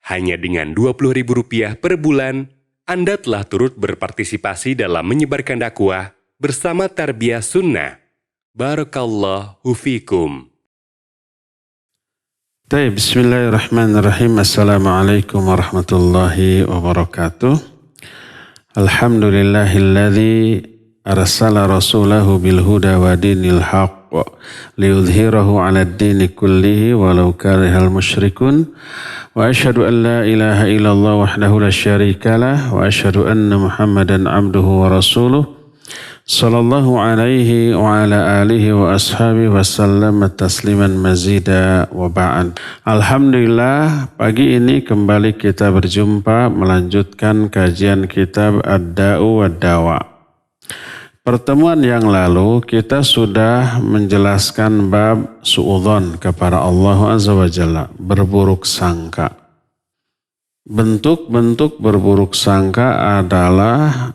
Hanya dengan Rp20.000 per bulan, Anda telah turut berpartisipasi dalam menyebarkan dakwah bersama Tarbiyah Sunnah. Barakallahu fikum. Bismillahirrahmanirrahim. Assalamualaikum warahmatullahi wabarakatuh. Alhamdulillahilladzi arsala rasulahu bilhuda wa dinil haqq liyudhhirahu 'alad dini kullihi walau karihal musyrikun. Wa asyhadu an la ilaha illallah wahdahu la syarikalah wa asyhadu anna Muhammadan abduhu wa rasuluh sallallahu alaihi wa ala alihi wa ashabihi wa sallam tasliman mazida wa ba'd. Alhamdulillah, pagi ini kembali kita berjumpa melanjutkan kajian kitab Ad-Da'u wad-Dawa. Pertemuan yang lalu kita sudah menjelaskan bab su'udzon kepada Allah Azza wa Jalla, berburuk sangka. Bentuk-bentuk berburuk sangka adalah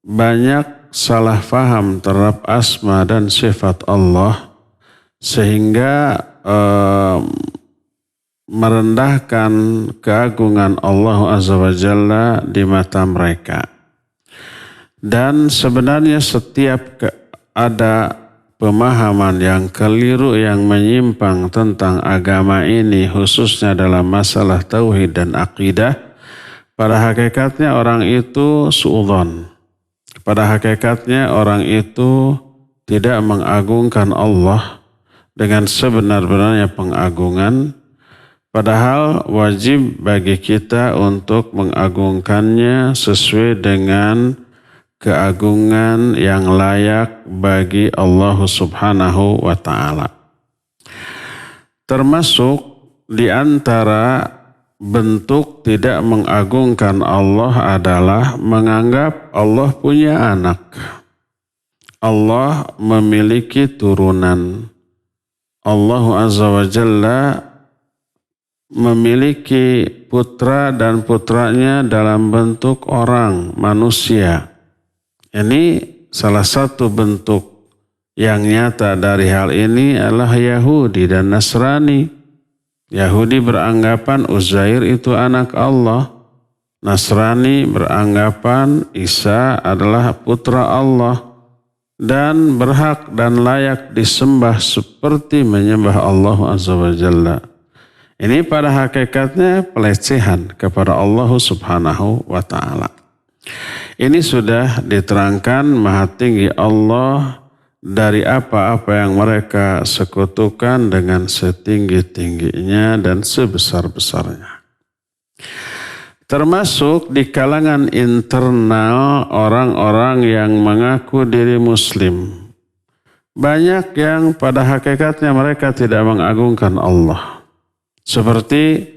banyak salah faham terhadap asma dan sifat Allah sehingga merendahkan keagungan Allah Azza wa Jalla di mata mereka. Dan sebenarnya setiap ada pemahaman yang keliru yang menyimpang tentang agama ini, khususnya dalam masalah tauhid dan akidah, pada hakikatnya orang itu su'udzon. Pada hakikatnya orang itu tidak mengagungkan Allah dengan sebenar-benarnya pengagungan, padahal wajib bagi kita untuk mengagungkannya sesuai dengan keagungan yang layak bagi Allah Subhanahu wa Ta'ala. Termasuk di antara bentuk tidak mengagungkan Allah adalah menganggap Allah punya anak. Allah memiliki turunan. Allah Azza wa Jalla memiliki putra dan putranya dalam bentuk orang, manusia. Ini salah satu bentuk yang nyata dari hal ini adalah Yahudi dan Nasrani. Yahudi beranggapan Uzair itu anak Allah. Nasrani beranggapan Isa adalah putra Allah dan berhak dan layak disembah seperti menyembah Allah Azza wa Jalla. Ini pada hakikatnya pelecehan kepada Allah Subhanahu wa Ta'ala. Ini sudah diterangkan maha tinggi Allah dari apa-apa yang mereka sekutukan dengan setinggi-tingginya dan sebesar-besarnya. Termasuk di kalangan internal orang-orang yang mengaku diri muslim. Banyak yang pada hakikatnya mereka tidak mengagungkan Allah. Seperti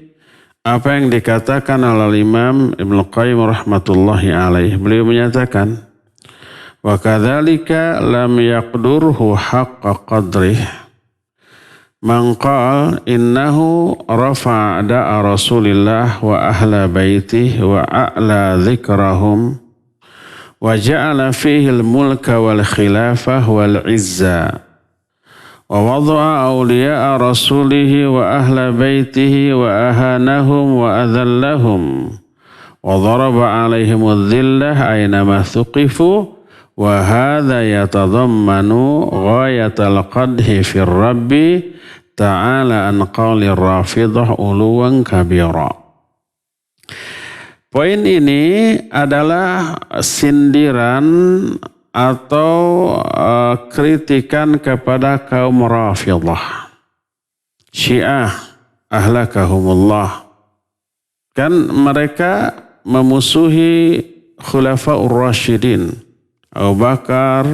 apa yang dikatakan oleh Imam Ibnu Qayyim rahmatullahi alaih. Beliau menyatakan, wa kadzalika lam yaqdurhu haqqa qadrih man qala innahu rafa'a da'a Rasulillah wa ahla baitih wa a'la dzikrahum wa ja'ala fihi al-mulka wal khilafah wal izza wa wada'a awliya'a rasulihi wa ahla baitihi wa ahanahum wa adhallahum wa daraba alaihim adh-dhillah aynama thuqifu wa hadha yatadammanu ghayatal qadhi fir rabbi ta'ala an qawli rafidah uluwan kabira. Poin ini adalah sindiran atau kritikan kepada kaum Rafidhah, Syiah, ahlakahumullah. Kan mereka memusuhi Khulafaur Rasyidin, Abu Bakar,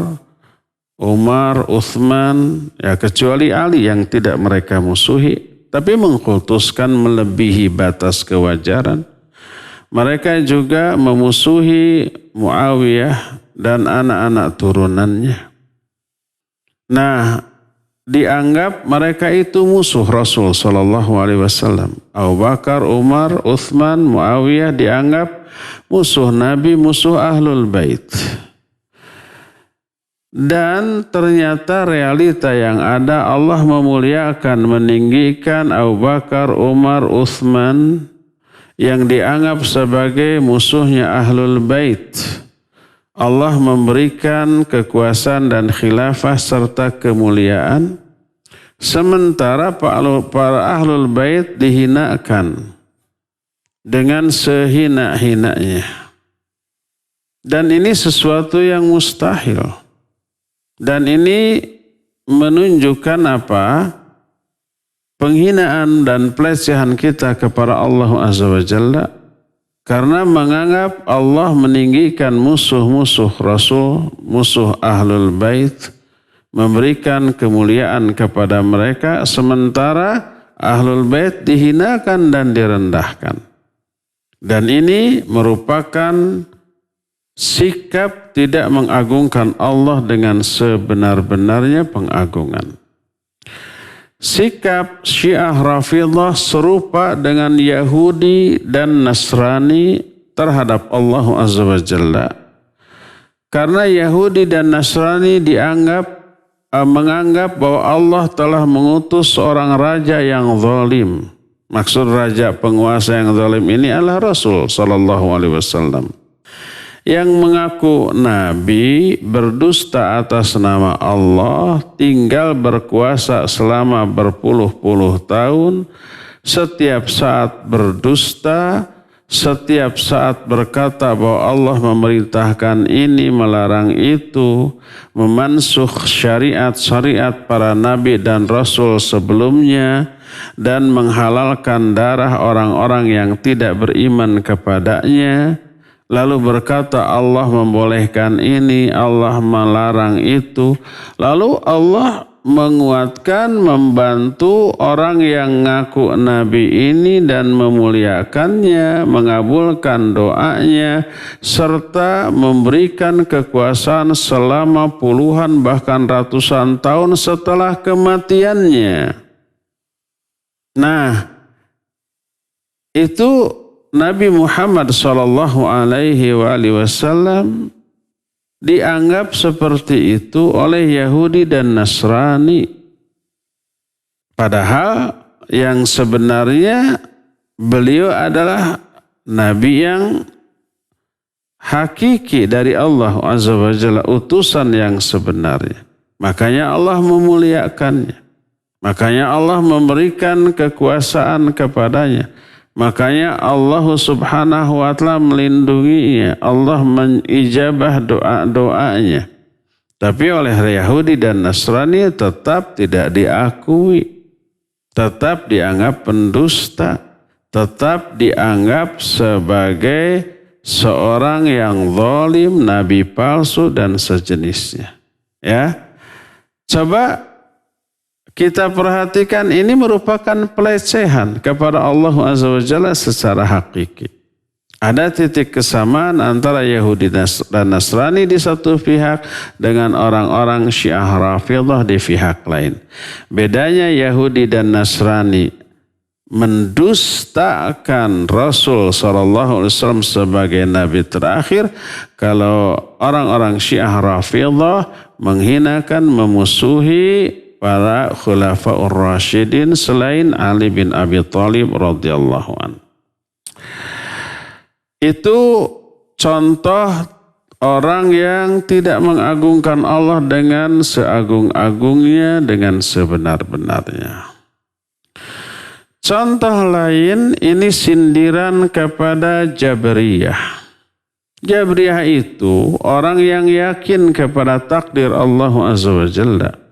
Umar, Uthman, ya kecuali Ali yang tidak mereka musuhi, tapi mengkultuskan melebihi batas kewajaran. Mereka juga memusuhi Muawiyah dan anak-anak turunannya. Nah, dianggap mereka itu musuh Rasul sallallahu alaihi wasallam. Abu Bakar, Umar, Uthman, Muawiyah dianggap musuh Nabi, musuh Ahlul Bait. Dan ternyata realita yang ada, Allah memuliakan, meninggikan Abu Bakar, Umar, Utsman yang dianggap sebagai musuhnya Ahlul Bait. Allah memberikan kekuasaan dan khilafah serta kemuliaan, sementara para Ahlul Bait dihinakan dengan sehina-hinanya. Dan ini sesuatu yang mustahil. Dan ini menunjukkan apa? Penghinaan dan pelecehan kita kepada Allah Azza wa Jalla, karena menganggap Allah meninggikan musuh-musuh Rasul, musuh Ahlul Bait, memberikan kemuliaan kepada mereka, sementara Ahlul Bait dihinakan dan direndahkan. Dan ini merupakan sikap tidak mengagungkan Allah dengan sebenar-benarnya pengagungan. Sikap Syiah Rafidhah serupa dengan Yahudi dan Nasrani terhadap Allah Azza wa Jalla. Karena Yahudi dan Nasrani menganggap bahwa Allah telah mengutus seorang raja yang zalim. Maksud raja penguasa yang zalim ini adalah Rasul sallallahu alaihi wasallam, yang mengaku nabi, berdusta atas nama Allah, tinggal berkuasa selama berpuluh-puluh tahun, setiap saat berdusta, setiap saat berkata bahwa Allah memerintahkan ini, melarang itu, memansuh syariat-syariat para nabi dan rasul sebelumnya, dan menghalalkan darah orang-orang yang tidak beriman kepadanya. Lalu berkata Allah membolehkan ini, Allah melarang itu. Lalu Allah menguatkan, membantu orang yang ngaku nabi ini dan memuliakannya, mengabulkan doanya, serta memberikan kekuasaan selama puluhan bahkan ratusan tahun setelah kematiannya. Nah, itu Nabi Muhammad sallallahu alaihi wasallam dianggap seperti itu oleh Yahudi dan Nasrani. Padahal yang sebenarnya beliau adalah Nabi yang hakiki dari Allah Azza wa Jalla, utusan yang sebenarnya. Makanya Allah memuliakannya. Makanya Allah memberikan kekuasaan kepadanya. Makanya Allah subhanahu wa ta'ala melindunginya. Allah mengijabah doa-doanya. Tapi oleh Yahudi dan Nasrani tetap tidak diakui. Tetap dianggap pendusta. Tetap dianggap sebagai seorang yang zalim, nabi palsu dan sejenisnya. Ya, coba kita perhatikan, ini merupakan pelecehan kepada Allah Azza wa Jalla secara hakiki. Ada titik kesamaan antara Yahudi dan Nasrani di satu pihak dengan orang-orang Syiah Rafidhah di pihak lain. Bedanya Yahudi dan Nasrani mendustakan Rasul sallallahu alaihi wasallam sebagai nabi terakhir, kalau orang-orang Syiah Rafidhah menghinakan, memusuhi para khulafaur rasyidin selain Ali bin Abi Thalib radhiyallahu an. Itu contoh orang yang tidak mengagungkan Allah dengan seagung-agungnya, dengan sebenar-benarnya. Contoh lain, ini sindiran kepada Jabriyah. Jabriyah itu orang yang yakin kepada takdir Allah Azza wa Jalla.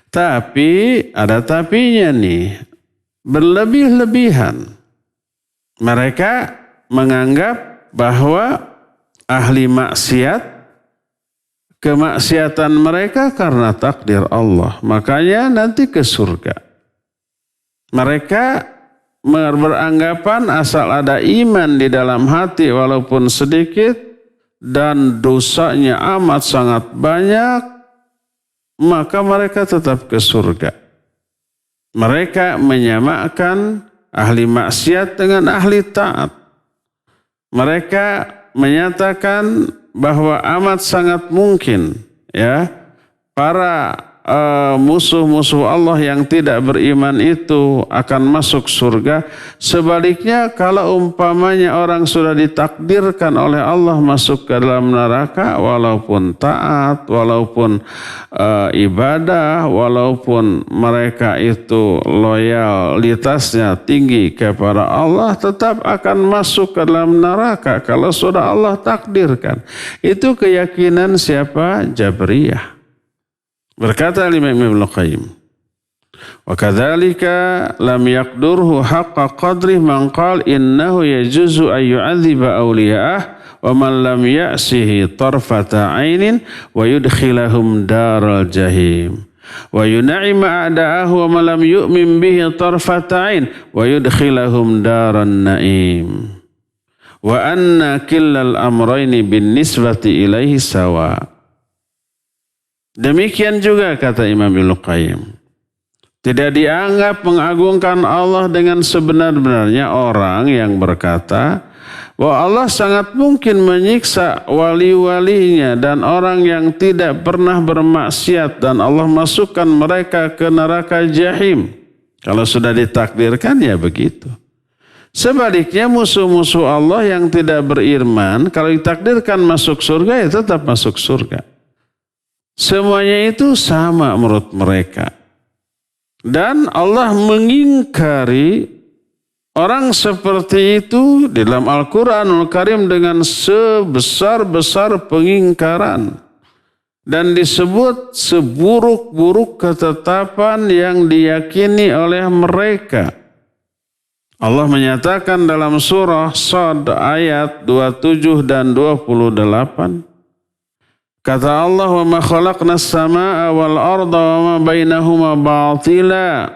Tapi ada tapinya nih, berlebih-lebihan. Mereka menganggap bahwa ahli maksiat, kemaksiatan mereka karena takdir Allah, makanya nanti ke surga. Mereka beranggapan asal ada iman di dalam hati walaupun sedikit dan dosanya amat sangat banyak, maka mereka tetap ke surga. Mereka menyamakan ahli maksiat dengan ahli taat. Mereka menyatakan bahwa amat sangat mungkin ya para musuh-musuh Allah yang tidak beriman itu akan masuk surga. Sebaliknya kalau umpamanya orang sudah ditakdirkan oleh Allah masuk ke dalam neraka, walaupun taat, walaupun ibadah, walaupun mereka itu loyalitasnya tinggi kepada Allah, tetap akan masuk ke dalam neraka kalau sudah Allah takdirkan. Itu keyakinan siapa? Jabriyah. Berkata Imam Ibnu Qayyim, wa kadzalika lam yaqdurhu haqqa qadrih man qala innahu yajuzu an yu'adziba awliya'ah wa man lam ya'sihi tarfata 'ainin wa yudkhilahum daral jahim wa yun'ima a'da'ahu wa man lam yu'min bihi tarfata 'ain wa yudkhilahum daran na'im wa anna killal amrayni bin nisbati ilaihi sawa. Demikian juga kata Imam Ibnu Qayyim, tidak dianggap mengagungkan Allah dengan sebenar-benarnya orang yang berkata bahwa Allah sangat mungkin menyiksa wali-walinya dan orang yang tidak pernah bermaksiat dan Allah masukkan mereka ke neraka jahim. Kalau sudah ditakdirkan ya begitu. Sebaliknya musuh-musuh Allah yang tidak beriman kalau ditakdirkan masuk surga ya tetap masuk surga. Semuanya itu sama menurut mereka. Dan Allah mengingkari orang seperti itu di dalam Al-Quranul Karim dengan sebesar-besar pengingkaran. Dan disebut seburuk-buruk ketetapan yang diyakini oleh mereka. Allah menyatakan dalam surah Shad ayat 27 dan 28. Kata Allah, wa ma khalaqnas samaa'a wal arda wa ma bainahuma batila.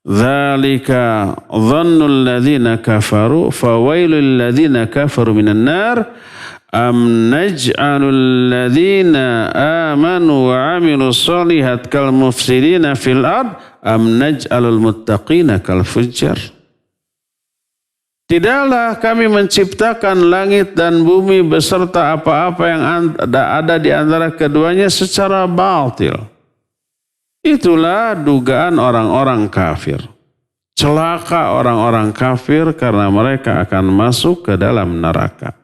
Dzalika dhannul ladzina kafaru fawailul ladzina kafaru minan nar. Am naj'alul ladzina amanu wa 'amilus shalihat kal mufsidina fil ard am naj'alul muttaqina kal fujjar. Tidaklah kami menciptakan langit dan bumi beserta apa-apa yang ada di antara keduanya secara batil. Itulah dugaan orang-orang kafir. Celaka orang-orang kafir karena mereka akan masuk ke dalam neraka.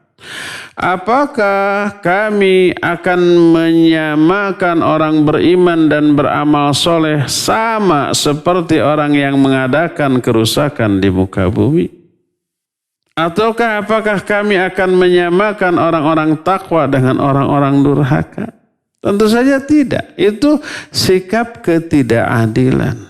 Apakah kami akan menyamakan orang beriman dan beramal soleh sama seperti orang yang mengadakan kerusakan di muka bumi? Ataukah apakah kami akan menyamakan orang-orang takwa dengan orang-orang durhaka? Tentu saja tidak. Itu sikap ketidakadilan.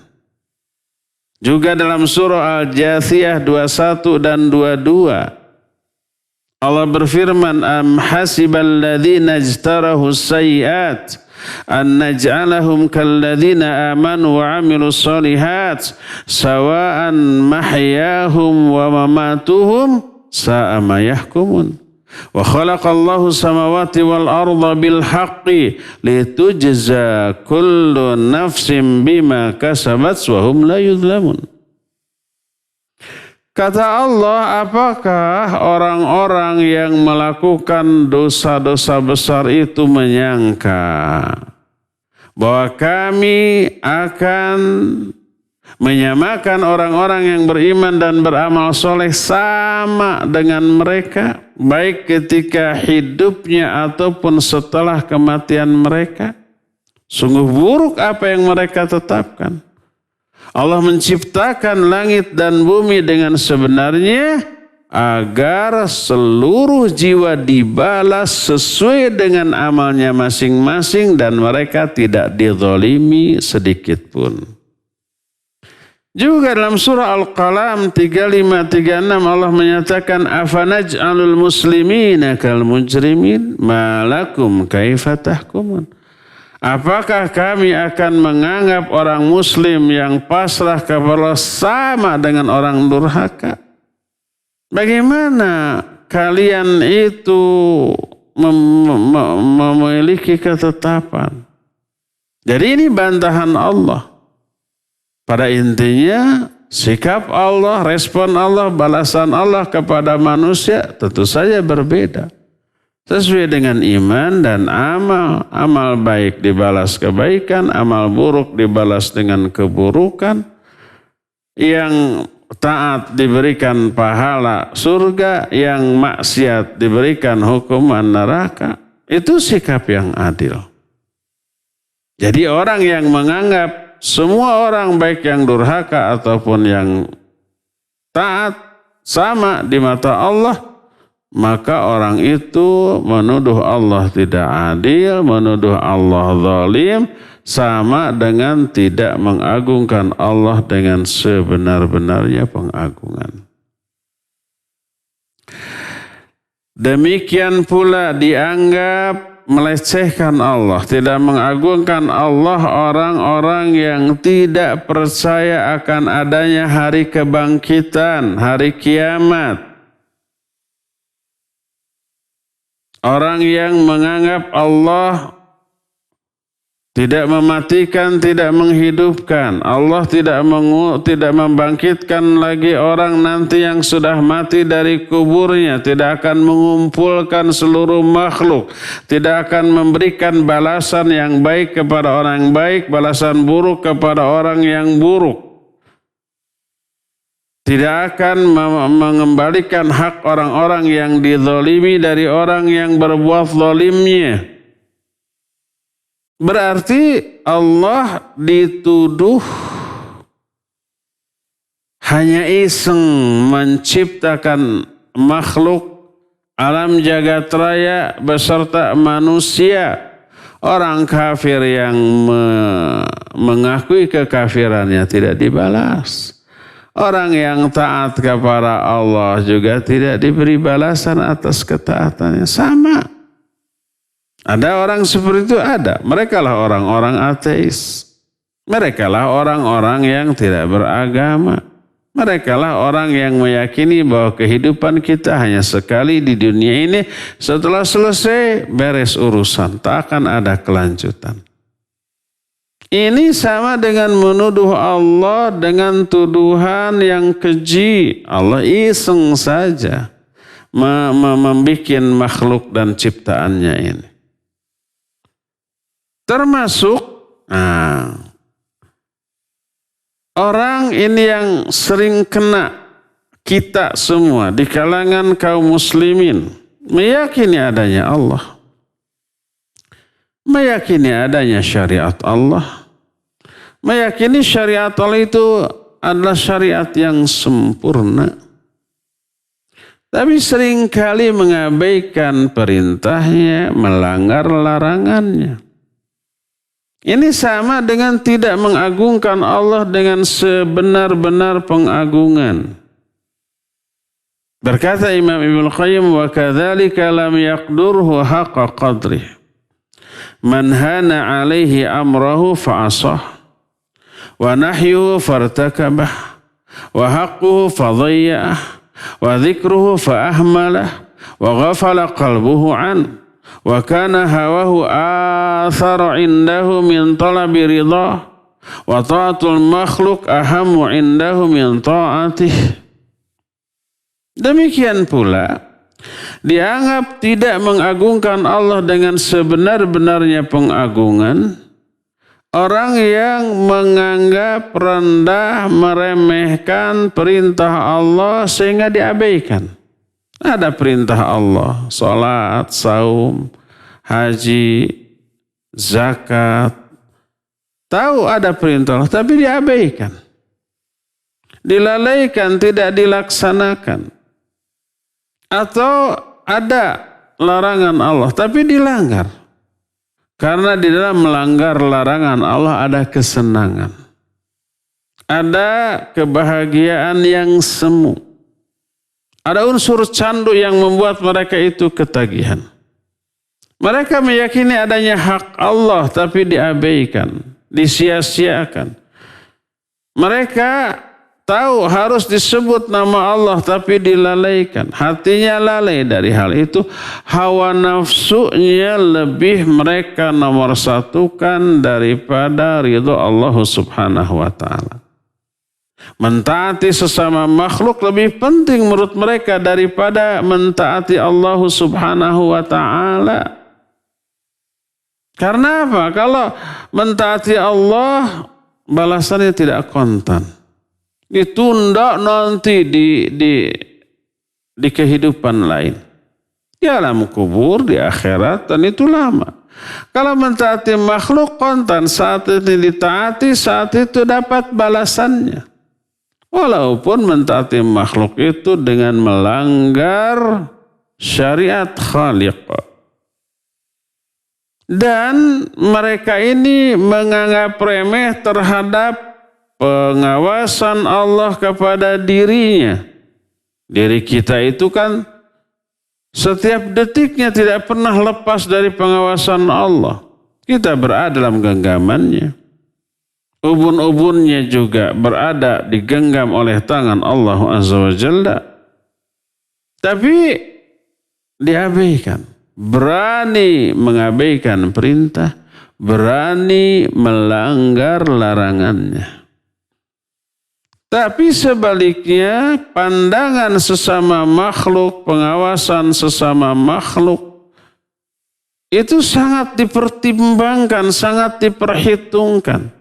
Juga dalam surah Al-Jathiyah 21 dan 22. Allah berfirman, Am hasibal ladzina ijtarahu sayyi'at an naj'alahum kalladzina amanu wa 'amilus shalihat sawa'an mahyahum wa mamatuhum sa'a ma yahkumun wa khalaqallahu samawati wal arda bil haqqi litujza kullu nafsin bima kasabat wa hum la yuzlamun. Kata Allah, apakah orang-orang yang melakukan dosa-dosa besar itu menyangka bahwa kami akan menyamakan orang-orang yang beriman dan beramal soleh sama dengan mereka, baik ketika hidupnya ataupun setelah kematian mereka? Sungguh buruk apa yang mereka tetapkan. Allah menciptakan langit dan bumi dengan sebenarnya agar seluruh jiwa dibalas sesuai dengan amalnya masing-masing dan mereka tidak dizalimi sedikit pun. Juga dalam surah Al-Qalam 35-36 Allah menyatakan afanaj'alul muslimina kal mujrimin ma lakum kaifa tahkumun. Apakah kami akan menganggap orang muslim yang pasrah kepada Allah sama dengan orang durhaka? Bagaimana kalian itu memiliki ketetapan? Jadi ini bantahan Allah. Pada intinya sikap Allah, respon Allah, balasan Allah kepada manusia tentu saja berbeda. sesuai dengan iman dan amal. Amal baik dibalas kebaikan, amal buruk dibalas dengan keburukan. Yang taat diberikan pahala surga, yang maksiat diberikan hukuman neraka. Itu sikap yang adil. Jadi orang yang menganggap semua orang baik yang durhaka ataupun yang taat sama di mata Allah, maka orang itu menuduh Allah tidak adil, menuduh Allah zalim, sama dengan tidak mengagungkan Allah dengan sebenar-benarnya pengagungan. Demikian pula dianggap melecehkan Allah, tidak mengagungkan Allah orang-orang yang tidak percaya akan adanya hari kebangkitan, hari kiamat. Orang yang menganggap Allah tidak mematikan, tidak menghidupkan. Allah tidak membangkitkan lagi orang nanti yang sudah mati dari kuburnya. Tidak akan mengumpulkan seluruh makhluk. Tidak akan memberikan balasan yang baik kepada orang yang baik, balasan buruk kepada orang yang buruk. Tidak akan mengembalikan hak orang-orang yang dizalimi dari orang yang berbuat zalimnya. Berarti Allah dituduh hanya iseng menciptakan makhluk alam jagat raya beserta manusia. Orang kafir yang mengakui kekafirannya tidak dibalas. Orang yang taat kepada Allah juga tidak diberi balasan atas ketaatannya. Sama. Ada orang seperti itu, ada. Mereka lah orang-orang ateis. Mereka lah orang-orang yang tidak beragama. Mereka lah orang yang meyakini bahwa kehidupan kita hanya sekali di dunia ini. Setelah selesai, beres urusan. Tak akan ada kelanjutan. Ini sama dengan menuduh Allah dengan tuduhan yang keji. Allah iseng saja membuat makhluk dan ciptaannya ini. Termasuk orang ini yang sering kena kita semua di kalangan kaum muslimin. Meyakini adanya Allah. Meyakini adanya syariat Allah. Meyakini syariat Allah itu adalah syariat yang sempurna. Tapi seringkali mengabaikan perintahnya, melanggar larangannya. Ini sama dengan tidak mengagungkan Allah dengan sebenar-benar pengagungan. Berkata Imam Ibnu Qayyim, wa kadzalika lam yaqdurhu haqqa qadrih. Man hana alaihi amrahu fa'asah, wa nahyuhu fartakabah, wa haqquhu fadhayya'ah, wa dhikruhu fa'ahmalah, wa ghafala qalbuhu an. Wa kana hawahu athara indahu min talabi ridha wa ta'atul makhluk ahammu indahu min ta'atih. Demikian pula dianggap tidak mengagungkan Allah dengan sebenar-benarnya pengagungan orang yang menganggap rendah, meremehkan perintah Allah sehingga diabaikan. Ada perintah Allah, salat, saum, haji, zakat. Tahu ada perintah Allah, tapi diabaikan. Dilalaikan, tidak dilaksanakan. Atau ada larangan Allah, tapi dilanggar. Karena di dalam melanggar larangan Allah ada kesenangan. Ada kebahagiaan yang semu. Ada unsur candu yang membuat mereka itu ketagihan. Mereka meyakini adanya hak Allah tapi diabaikan, disia-siakan. Mereka tahu harus disebut nama Allah tapi dilalaikan. Hatinya lalai dari hal itu. Hawa nafsunya lebih mereka nomor satukan daripada ridho Allah subhanahu wa ta'ala. Mentaati sesama makhluk lebih penting menurut mereka daripada mentaati Allah Subhanahu wa ta'ala. Karena apa? Kalau mentaati Allah, balasannya tidak kontan. Ditunda nanti di kehidupan lain. Di alam kubur, di akhirat, dan itu lama. Kalau mentaati makhluk kontan, saat ini ditaati, saat itu dapat balasannya. Walaupun mentaati makhluk itu dengan melanggar syariat Khaliq. Dan mereka ini menganggap remeh terhadap pengawasan Allah kepada dirinya. Diri kita itu kan setiap detiknya tidak pernah lepas dari pengawasan Allah. Kita berada dalam genggamannya. Ubun-ubunnya juga berada digenggam oleh tangan Allah Azza wa Jalla. Tapi diabaikan. Berani mengabaikan perintah, berani melanggar larangannya. Tapi sebaliknya, pandangan sesama makhluk, pengawasan sesama makhluk, itu sangat dipertimbangkan, sangat diperhitungkan.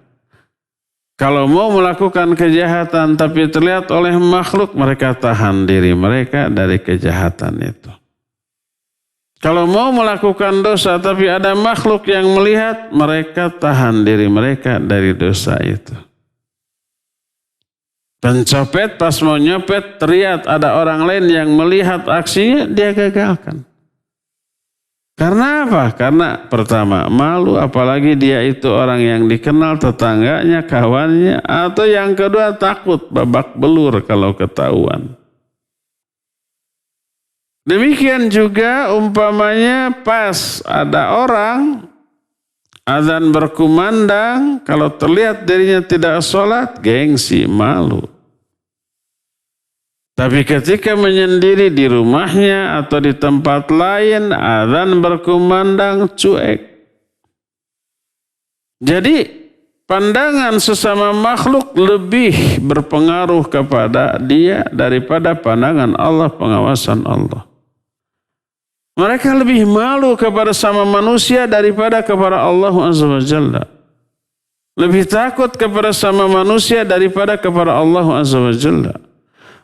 Kalau mau melakukan kejahatan tapi terlihat oleh makhluk, mereka tahan diri mereka dari kejahatan itu. Kalau mau melakukan dosa tapi ada makhluk yang melihat, mereka tahan diri mereka dari dosa itu. Pencopet pas mau nyopet, terlihat ada orang lain yang melihat aksinya, dia gagalkan. Karena apa? Karena pertama, malu, apalagi dia itu orang yang dikenal, tetangganya, kawannya. Atau yang kedua, takut babak belur kalau ketahuan. Demikian juga umpamanya pas ada orang azan berkumandang, kalau terlihat dirinya tidak sholat, gengsi, malu. Tapi ketika menyendiri di rumahnya atau di tempat lain, azan berkumandang, cuek. Jadi pandangan sesama makhluk lebih berpengaruh kepada dia daripada pandangan Allah, pengawasan Allah. Mereka lebih malu kepada sama manusia daripada kepada Allah Azza wa Jalla. Lebih takut kepada sama manusia daripada kepada Allah Azza wa Jalla.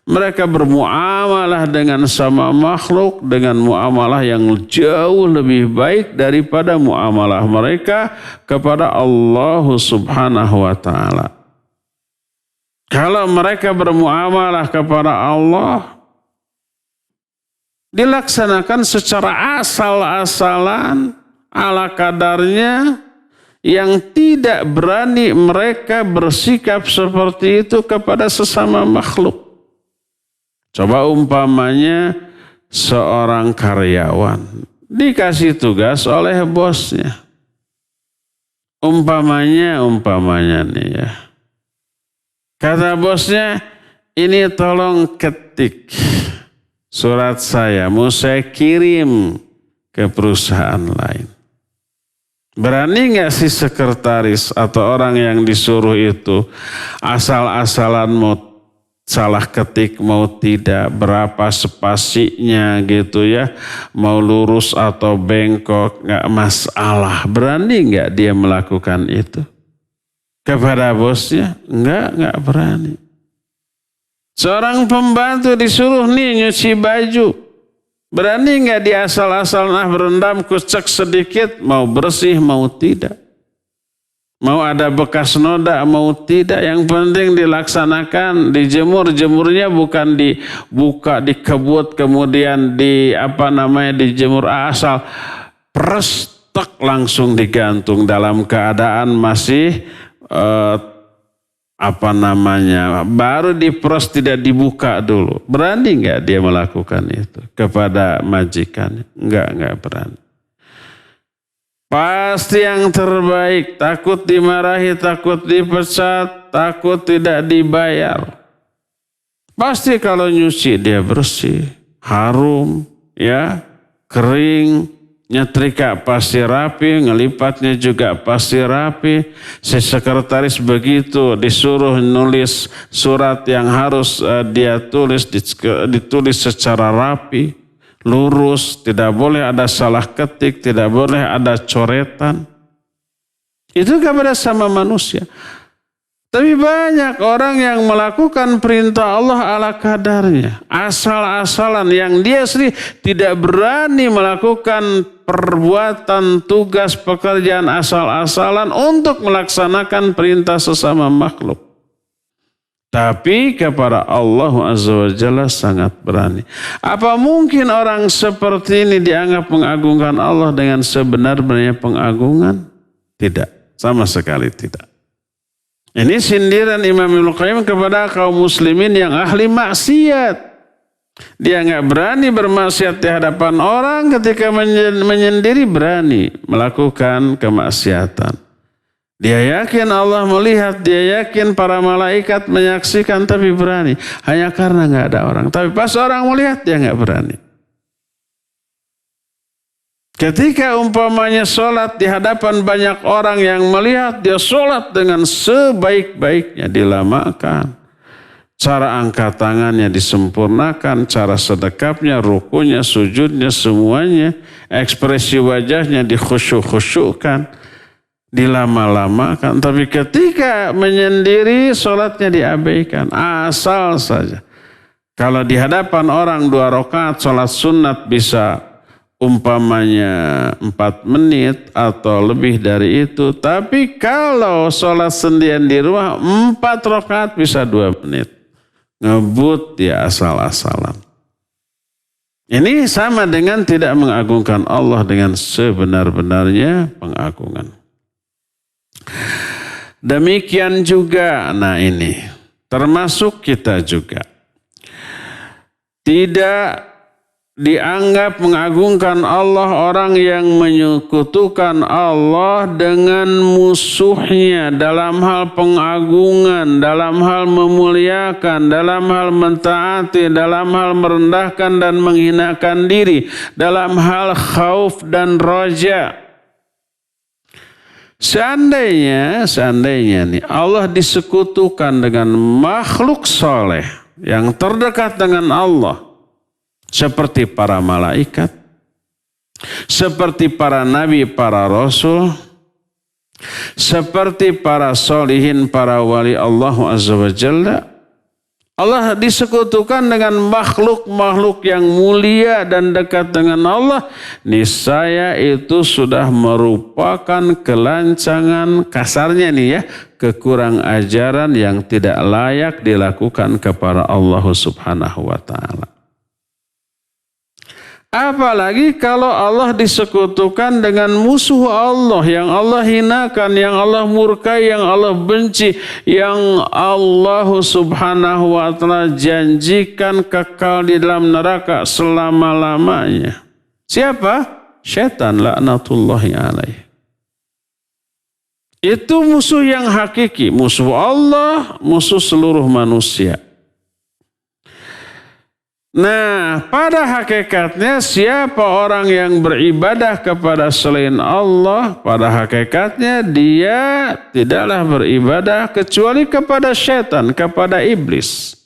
Mereka bermuamalah dengan sama makhluk dengan muamalah yang jauh lebih baik daripada muamalah mereka kepada Allah Subhanahu wa ta'ala. Kalau mereka bermuamalah kepada Allah, dilaksanakan secara asal-asalan, ala kadarnya, yang tidak berani mereka bersikap seperti itu kepada sesama makhluk. Coba umpamanya seorang karyawan dikasih tugas oleh bosnya. Umpamanya nih ya. Kata bosnya, ini tolong ketik surat saya, mau saya kirim ke perusahaan lain. Berani nggak si sekretaris atau orang yang disuruh itu asal-asalan mau salah ketik, mau tidak, berapa spasinya gitu ya, mau lurus atau bengkok, nggak masalah. Berani nggak dia melakukan itu kepada bosnya? Nggak berani. Seorang pembantu disuruh nih nyuci baju. Berani nggak dia asal-asal berendam kucek sedikit, mau bersih mau tidak. Mau ada bekas noda mau tidak, yang penting dilaksanakan, dijemur. Jemurnya bukan dibuka, dikebut, kemudian dijemur asal. Prestek langsung digantung dalam keadaan masih baru dipros, tidak dibuka dulu. Berani nggak dia melakukan itu kepada majikannya? Nggak berani. Pasti yang terbaik, takut dimarahi, takut dipecat, takut tidak dibayar. Pasti kalau nyuci dia bersih, harum, ya, kering, Nyetrika pasti rapi, ngelipatnya juga pasti rapi. Si sekretaris begitu disuruh nulis surat yang harus dia tulis, ditulis secara rapi, lurus, tidak boleh ada salah ketik, tidak boleh ada coretan. Itu kepada sama manusia. Tapi banyak orang yang melakukan perintah Allah ala kadarnya. Asal-asalan yang dia sendiri tidak berani melakukan perbuatan, tugas, pekerjaan asal-asalan untuk melaksanakan perintah sesama makhluk. Tapi kepada Allah Azza wa Jalla sangat berani. Apa mungkin orang seperti ini dianggap mengagungkan Allah dengan sebenar-benarnya pengagungan? Tidak, sama sekali tidak. Ini sindiran Imam Ibnu Qayyim kepada kaum muslimin yang ahli maksiat. Dia nggak berani bermaksiat di hadapan orang, ketika menyendiri berani melakukan kemaksiatan. Dia yakin Allah melihat, dia yakin para malaikat menyaksikan, tapi berani. Hanya karena nggak ada orang. Tapi pas orang melihat dia nggak berani. Ketika umpamanya sholat di hadapan banyak orang yang melihat, dia sholat dengan sebaik-baiknya, dilamakan. Cara angkat tangannya disempurnakan, cara sedekapnya, rukunya, sujudnya, semuanya. Ekspresi wajahnya dikhusyuk-khusyukkan, dilama-lamakan. Tapi ketika menyendiri, sholatnya diabaikan, asal saja. Kalau di hadapan orang 2 rakaat sholat sunat bisa umpamanya 4 menit atau lebih dari itu. Tapi kalau sholat sendirian di rumah 4 rakaat bisa 2 menit. Ngebut dia asal-asalan. Ini sama dengan tidak mengagungkan Allah dengan sebenar-benarnya pengagungan. Demikian juga, nah ini termasuk kita juga. Tidak dianggap mengagungkan Allah orang yang menyekutukan Allah dengan musuhnya dalam hal pengagungan, dalam hal memuliakan, dalam hal mentaati, dalam hal merendahkan dan menghinakan diri, dalam hal khauf dan raja. Seandainya nih Allah disekutukan dengan makhluk soleh yang terdekat dengan Allah, seperti para malaikat, seperti para nabi, para rasul, seperti para solihin, para wali Allah Azza wa Jalla. Allah disekutukan dengan makhluk-makhluk yang mulia dan dekat dengan Allah. Niscaya itu sudah merupakan kelancangan, kasarnya nih ya, kekurang ajaran yang tidak layak dilakukan kepada Allah Subhanahu wa ta'ala. Apalagi kalau Allah disekutukan dengan musuh Allah, yang Allah hinakan, yang Allah murkai, yang Allah benci, yang Allah Subhanahu wa ta'ala janjikan kekal di dalam neraka selama-lamanya. Siapa? Syaitan laknatullahi alaih. Itu musuh yang hakiki, musuh Allah, musuh seluruh manusia. Nah, pada hakikatnya siapa orang yang beribadah kepada selain Allah, pada hakikatnya dia tidaklah beribadah kecuali kepada syaitan, kepada iblis.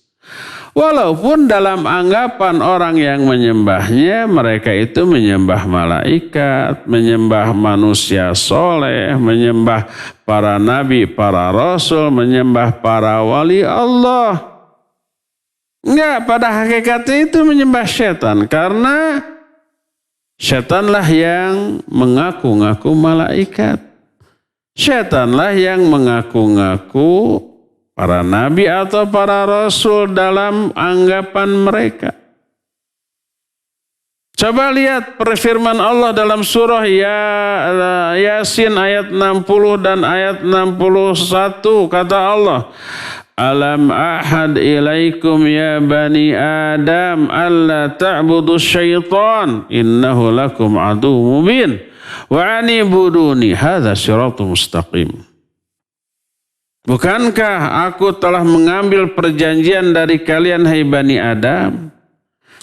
Walaupun dalam anggapan orang yang menyembahnya, mereka itu menyembah malaikat, menyembah manusia soleh, menyembah para nabi, para rasul, menyembah para wali Allah. Enggak, pada hakikatnya itu menyembah syaitan. Karena syaitanlah yang mengaku-ngaku malaikat. Syaitanlah yang mengaku-ngaku para nabi atau para rasul dalam anggapan mereka. Coba lihat perfirman Allah dalam surah Yasin ayat 60 dan ayat 61. Kata Allah, Alam ahad ilaikum ya bani Adam alla ta'budu syaitan innahu lakum adu mubin wa anibuduni hadha siratu mustaqim. Bukankah aku telah mengambil perjanjian dari kalian hai bani Adam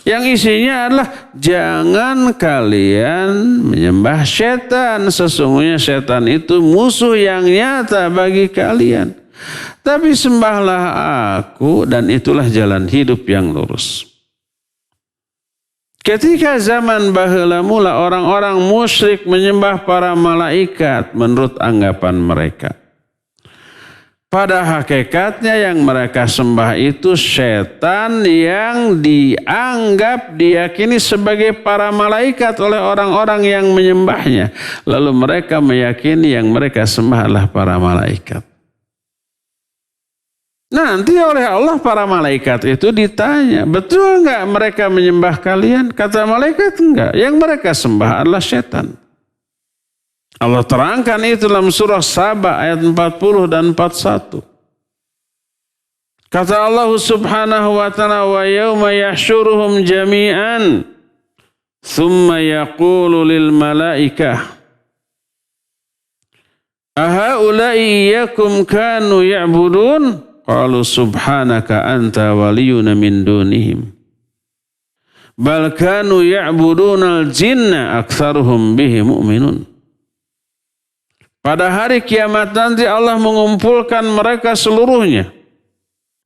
Yang isinya adalah jangan kalian menyembah setan. Sesungguhnya setan itu musuh yang nyata bagi kalian. Tapi sembahlah aku dan itulah jalan hidup yang lurus. Ketika zaman baheula mula orang-orang musyrik menyembah para malaikat menurut anggapan mereka. Pada hakikatnya yang mereka sembah itu setan yang dianggap diyakini sebagai para malaikat oleh orang-orang yang menyembahnya. Lalu mereka meyakini yang mereka sembah adalah para malaikat. Nanti oleh Allah para malaikat itu ditanya, betul enggak mereka menyembah kalian? Kata malaikat enggak, yang mereka sembah adalah setan. Allah terangkan itu dalam surah Saba ayat 40 dan 41. Kata Allah subhanahu wa ta'ala, wa yawma yahsyuruhum jami'an thumma yaqulu lil malaikah ahaula'i iyyakum kanu ya'budun qalu subhanaka anta waliyuna min dunihim bal kanu ya'budunal jinna aktsaruhum bihi mu'minun. Pada hari kiamat nanti Allah mengumpulkan mereka seluruhnya.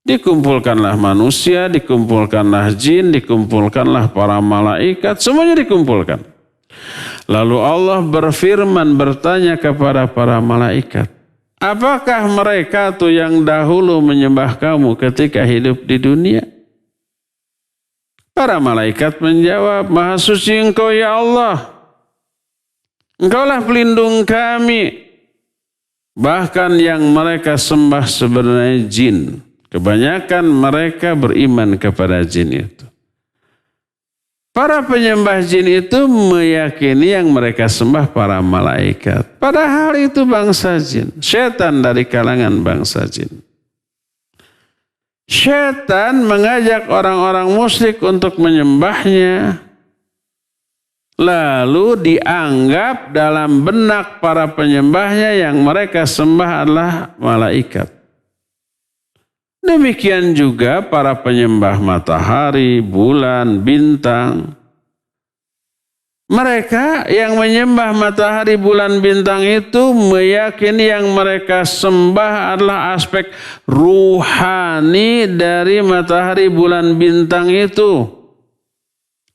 Dikumpulkanlah manusia, dikumpulkanlah jin, dikumpulkanlah para malaikat, semuanya dikumpulkan. Lalu Allah berfirman bertanya kepada para malaikat, apakah mereka tuh yang dahulu menyembah kamu ketika hidup di dunia? Para malaikat menjawab, Maha suci Engkau ya Allah. Engkaulah pelindung kami. Bahkan yang mereka sembah sebenarnya jin. Kebanyakan mereka beriman kepada jin itu. Para penyembah jin itu meyakini yang mereka sembah para malaikat. Padahal itu bangsa jin. Setan dari kalangan bangsa jin. Setan mengajak orang-orang musyrik untuk menyembahnya. Lalu dianggap dalam benak para penyembahnya yang mereka sembah adalah malaikat. Demikian juga para penyembah matahari, bulan, bintang. Mereka yang menyembah matahari, bulan, bintang itu meyakini yang mereka sembah adalah aspek ruhani dari matahari, bulan, bintang itu.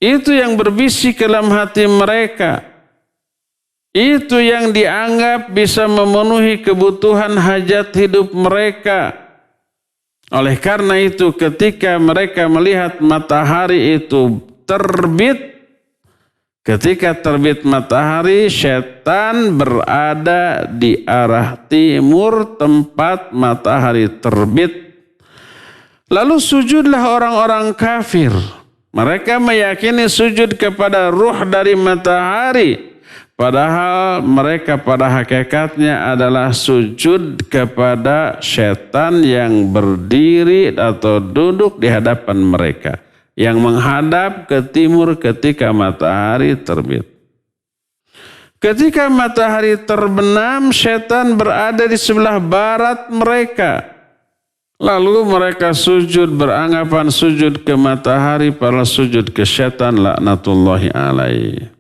Itu yang berbisik dalam hati mereka. Itu yang dianggap bisa memenuhi kebutuhan hajat hidup mereka. Oleh karena itu ketika mereka melihat matahari itu terbit, ketika terbit matahari, setan berada di arah timur tempat matahari terbit. Lalu sujudlah orang-orang kafir. Mereka meyakini sujud kepada ruh dari matahari. Padahal mereka pada hakikatnya adalah sujud kepada setan yang berdiri atau duduk di hadapan mereka. Yang menghadap ke timur ketika matahari terbit. Ketika matahari terbenam, setan berada di sebelah barat mereka. Lalu mereka sujud beranggapan sujud ke matahari, padahal sujud ke setan laknatullahi alaihi.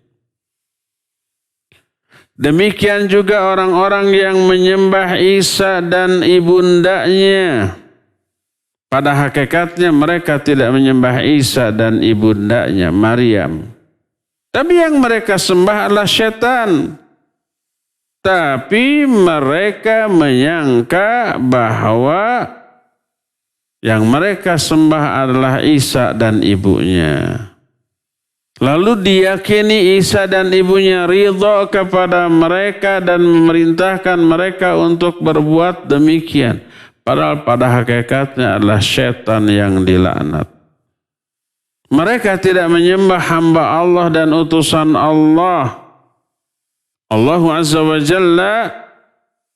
Demikian juga orang-orang yang menyembah Isa dan ibundanya. Pada hakikatnya mereka tidak menyembah Isa dan ibundanya Maryam. Tapi yang mereka sembah adalah setan. Tapi mereka menyangka bahwa yang mereka sembah adalah Isa dan ibunya. Lalu diyakini Isa dan ibunya ridha kepada mereka dan memerintahkan mereka untuk berbuat demikian. Padahal pada hakikatnya adalah setan yang dilaknat. Mereka tidak menyembah hamba Allah dan utusan Allah. Allah Azza wa Jalla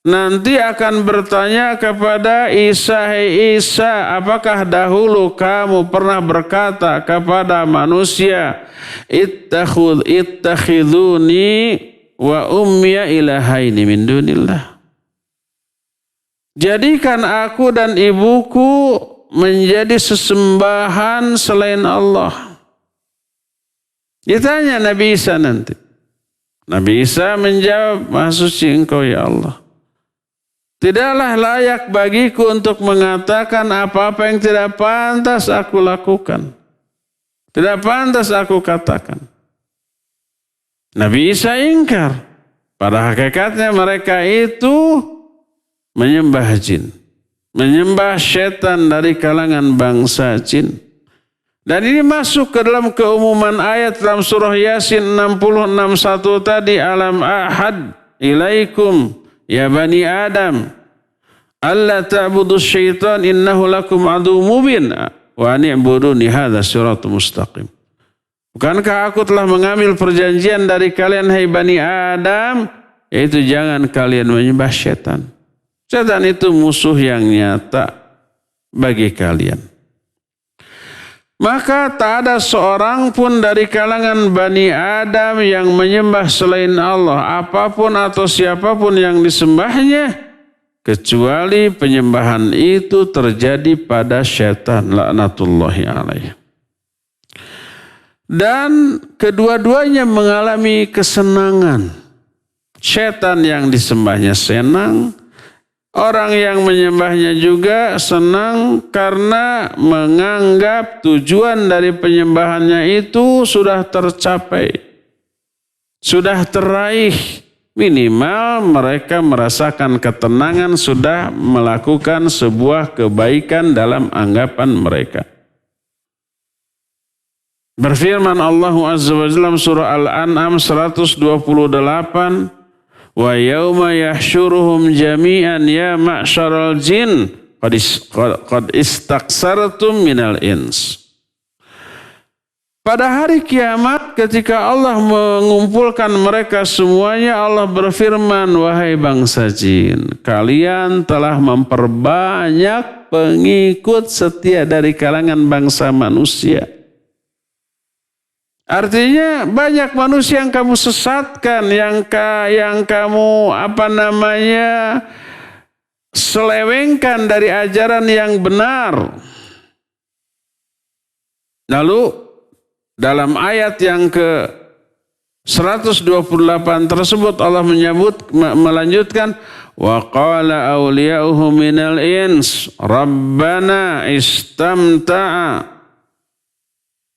nanti akan bertanya kepada Isa, hei Isa, apakah dahulu kamu pernah berkata kepada manusia, ittakhiduni wa ummiya ilahaini min dunillah. Jadikan aku dan ibuku menjadi sesembahan selain Allah. Ditanya Nabi Isa nanti. Nabi Isa menjawab, Maha suci Engkau ya Allah. Tidaklah layak bagiku untuk mengatakan apa-apa yang tidak pantas aku lakukan. Tidak pantas aku katakan. Nabi Isa ingkar. Pada hakikatnya mereka itu menyembah jin. Menyembah setan dari kalangan bangsa jin. Dan ini masuk ke dalam keumuman ayat dalam surah Yasin 60:61 tadi. Alam ahad ilaikum ya bani Adam. Alla ta'budu syaitan innahu lakum adu mubin. Wa ani'buduni hadha siratul mustaqim. Bukankah aku telah mengambil perjanjian dari kalian hai bani Adam. Yaitu jangan kalian menyembah syaitan. Setan itu musuh yang nyata bagi kalian. Maka tak ada seorang pun dari kalangan Bani Adam yang menyembah selain Allah. Apapun atau siapapun yang disembahnya. Kecuali penyembahan itu terjadi pada syaitan. Laknatullahi alaih. Dan kedua-duanya mengalami kesenangan. Syaitan yang disembahnya senang. Orang yang menyembahnya juga senang karena menganggap tujuan dari penyembahannya itu sudah tercapai. Sudah teraih. Minimal mereka merasakan ketenangan sudah melakukan sebuah kebaikan dalam anggapan mereka. Berfirman Allah Azza wa Jalla dalam surah Al-An'am 128. Wa yawma yahsyuruhum jami'an ya ma'syaral jin qad istaksartum minal ins. Pada hari kiamat ketika Allah mengumpulkan mereka semuanya, Allah berfirman, wahai bangsa jin, kalian telah memperbanyak pengikut setia dari kalangan bangsa manusia. Artinya banyak manusia yang kamu sesatkan, yang kamu selewengkan dari ajaran yang benar. Lalu dalam ayat yang ke 128 tersebut Allah melanjutkan wa qala awliya'uhum minal ins rabbana istamta'a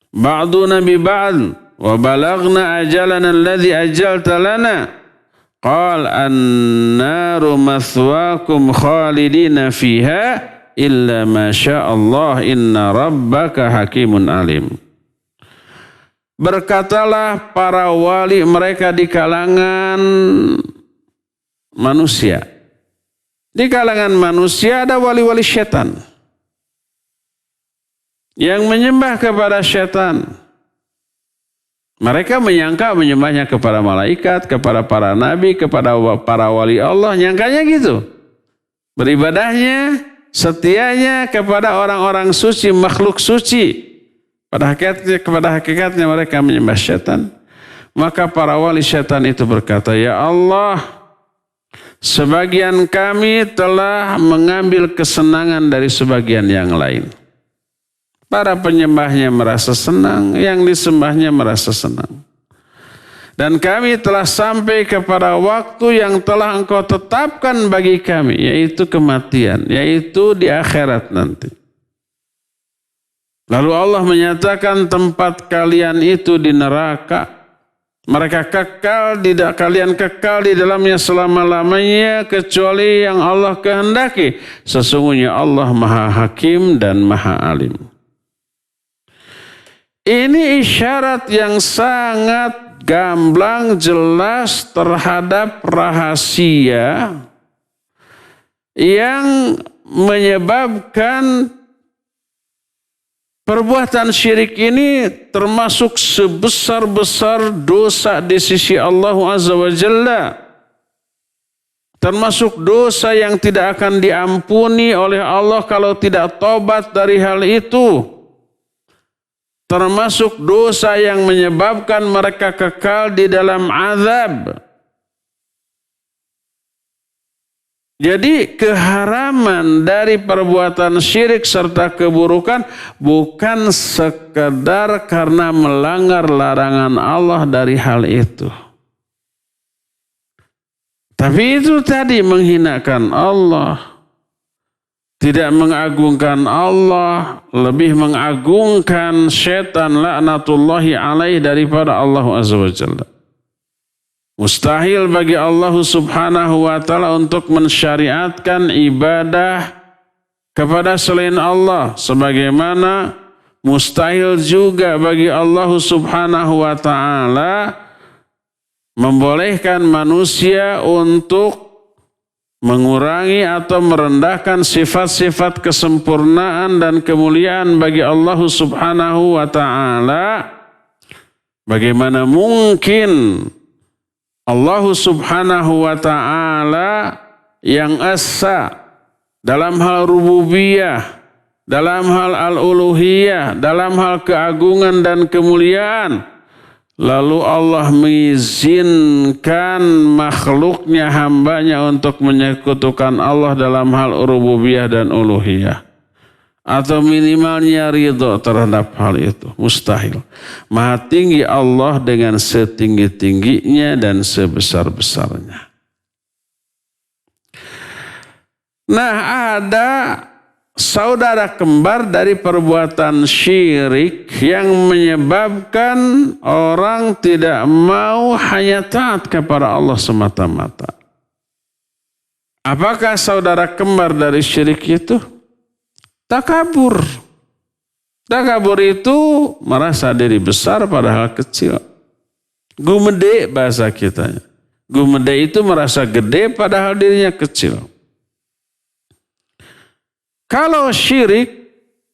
ba'duna bi ba'd wa balagna ajalana alladhi ajalta lana qal an-naru mathwaakum khalidina fiha illa ma syaa Allah inna rabbaka hakimun alim. Berkatalah para wali mereka di kalangan manusia. Di kalangan manusia ada wali-wali syaitan yang menyembah kepada syaitan. Mereka menyangka menyembahnya kepada malaikat, kepada para nabi, kepada para wali Allah. Nyangkanya gitu. Beribadahnya, setianya kepada orang-orang suci, makhluk suci. Pada hakikatnya mereka menyembah syaitan. Maka para wali syaitan itu berkata, ya Allah, sebagian kami telah mengambil kesenangan dari sebagian yang lain. Para penyembahnya merasa senang, yang disembahnya merasa senang. Dan kami telah sampai kepada waktu yang telah Engkau tetapkan bagi kami, yaitu kematian, yaitu di akhirat nanti. Lalu Allah menyatakan tempat kalian itu di neraka. Mereka kalian kekal di dalamnya selama-lamanya kecuali yang Allah kehendaki. Sesungguhnya Allah Maha Hakim dan Maha Alim. Ini isyarat yang sangat gamblang jelas terhadap rahasia yang menyebabkan perbuatan syirik ini termasuk sebesar-besar dosa di sisi Allah Azza wa Jalla. Termasuk dosa yang tidak akan diampuni oleh Allah kalau tidak tobat dari hal itu. Termasuk dosa yang menyebabkan mereka kekal di dalam azab. Jadi keharaman dari perbuatan syirik serta keburukan bukan sekedar karena melanggar larangan Allah dari hal itu. Tapi itu tadi menghinakan Allah, tidak mengagungkan Allah, lebih mengagungkan syaitan laknatullahi alaih daripada Allah azza wa jalla. Mustahil bagi Allah subhanahu wa ta'ala untuk mensyariatkan ibadah kepada selain Allah. Sebagaimana mustahil juga bagi Allah subhanahu wa ta'ala membolehkan manusia untuk mengurangi atau merendahkan sifat-sifat kesempurnaan dan kemuliaan bagi Allah subhanahu wa ta'ala. Bagaimana mungkin Allah subhanahu wa ta'ala yang esa dalam hal rububiyah, dalam hal al-uluhiyah, dalam hal keagungan dan kemuliaan, lalu Allah mengizinkan makhluknya, hambanya untuk menyekutukan Allah dalam hal rububiyah dan uluhiyah. Atau minimalnya ridho terhadap hal itu. Mustahil. Maha tinggi Allah dengan setinggi-tingginya dan sebesar-besarnya. Nah, ada saudara kembar dari perbuatan syirik yang menyebabkan orang tidak mau hanya taat kepada Allah semata-mata. Apakah saudara kembar dari syirik itu? Takabur. Takabur itu merasa diri besar padahal kecil. Gumede bahasa kitanya. Gumede itu merasa gede padahal dirinya kecil. Kalau syirik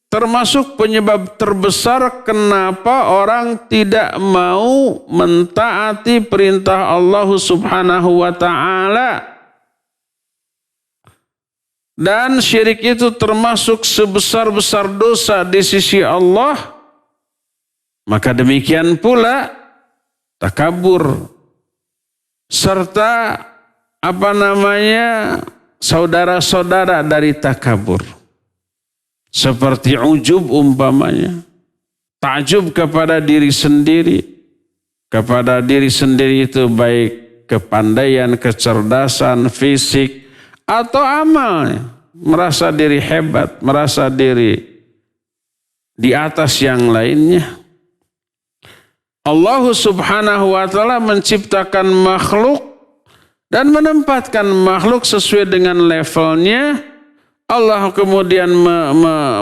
termasuk penyebab terbesar kenapa orang tidak mau mentaati perintah Allah subhanahu wa ta'ala. Dan syirik itu termasuk sebesar-besar dosa di sisi Allah. Maka demikian pula takabur. Serta saudara-saudara dari takabur. Seperti ujub umpamanya. Ta'jub kepada diri sendiri. Kepada diri sendiri itu baik kepandaian, kecerdasan, fisik, atau amalnya. Merasa diri hebat, merasa diri di atas yang lainnya. Allah subhanahu wa ta'ala menciptakan makhluk dan menempatkan makhluk sesuai dengan levelnya. Allah kemudian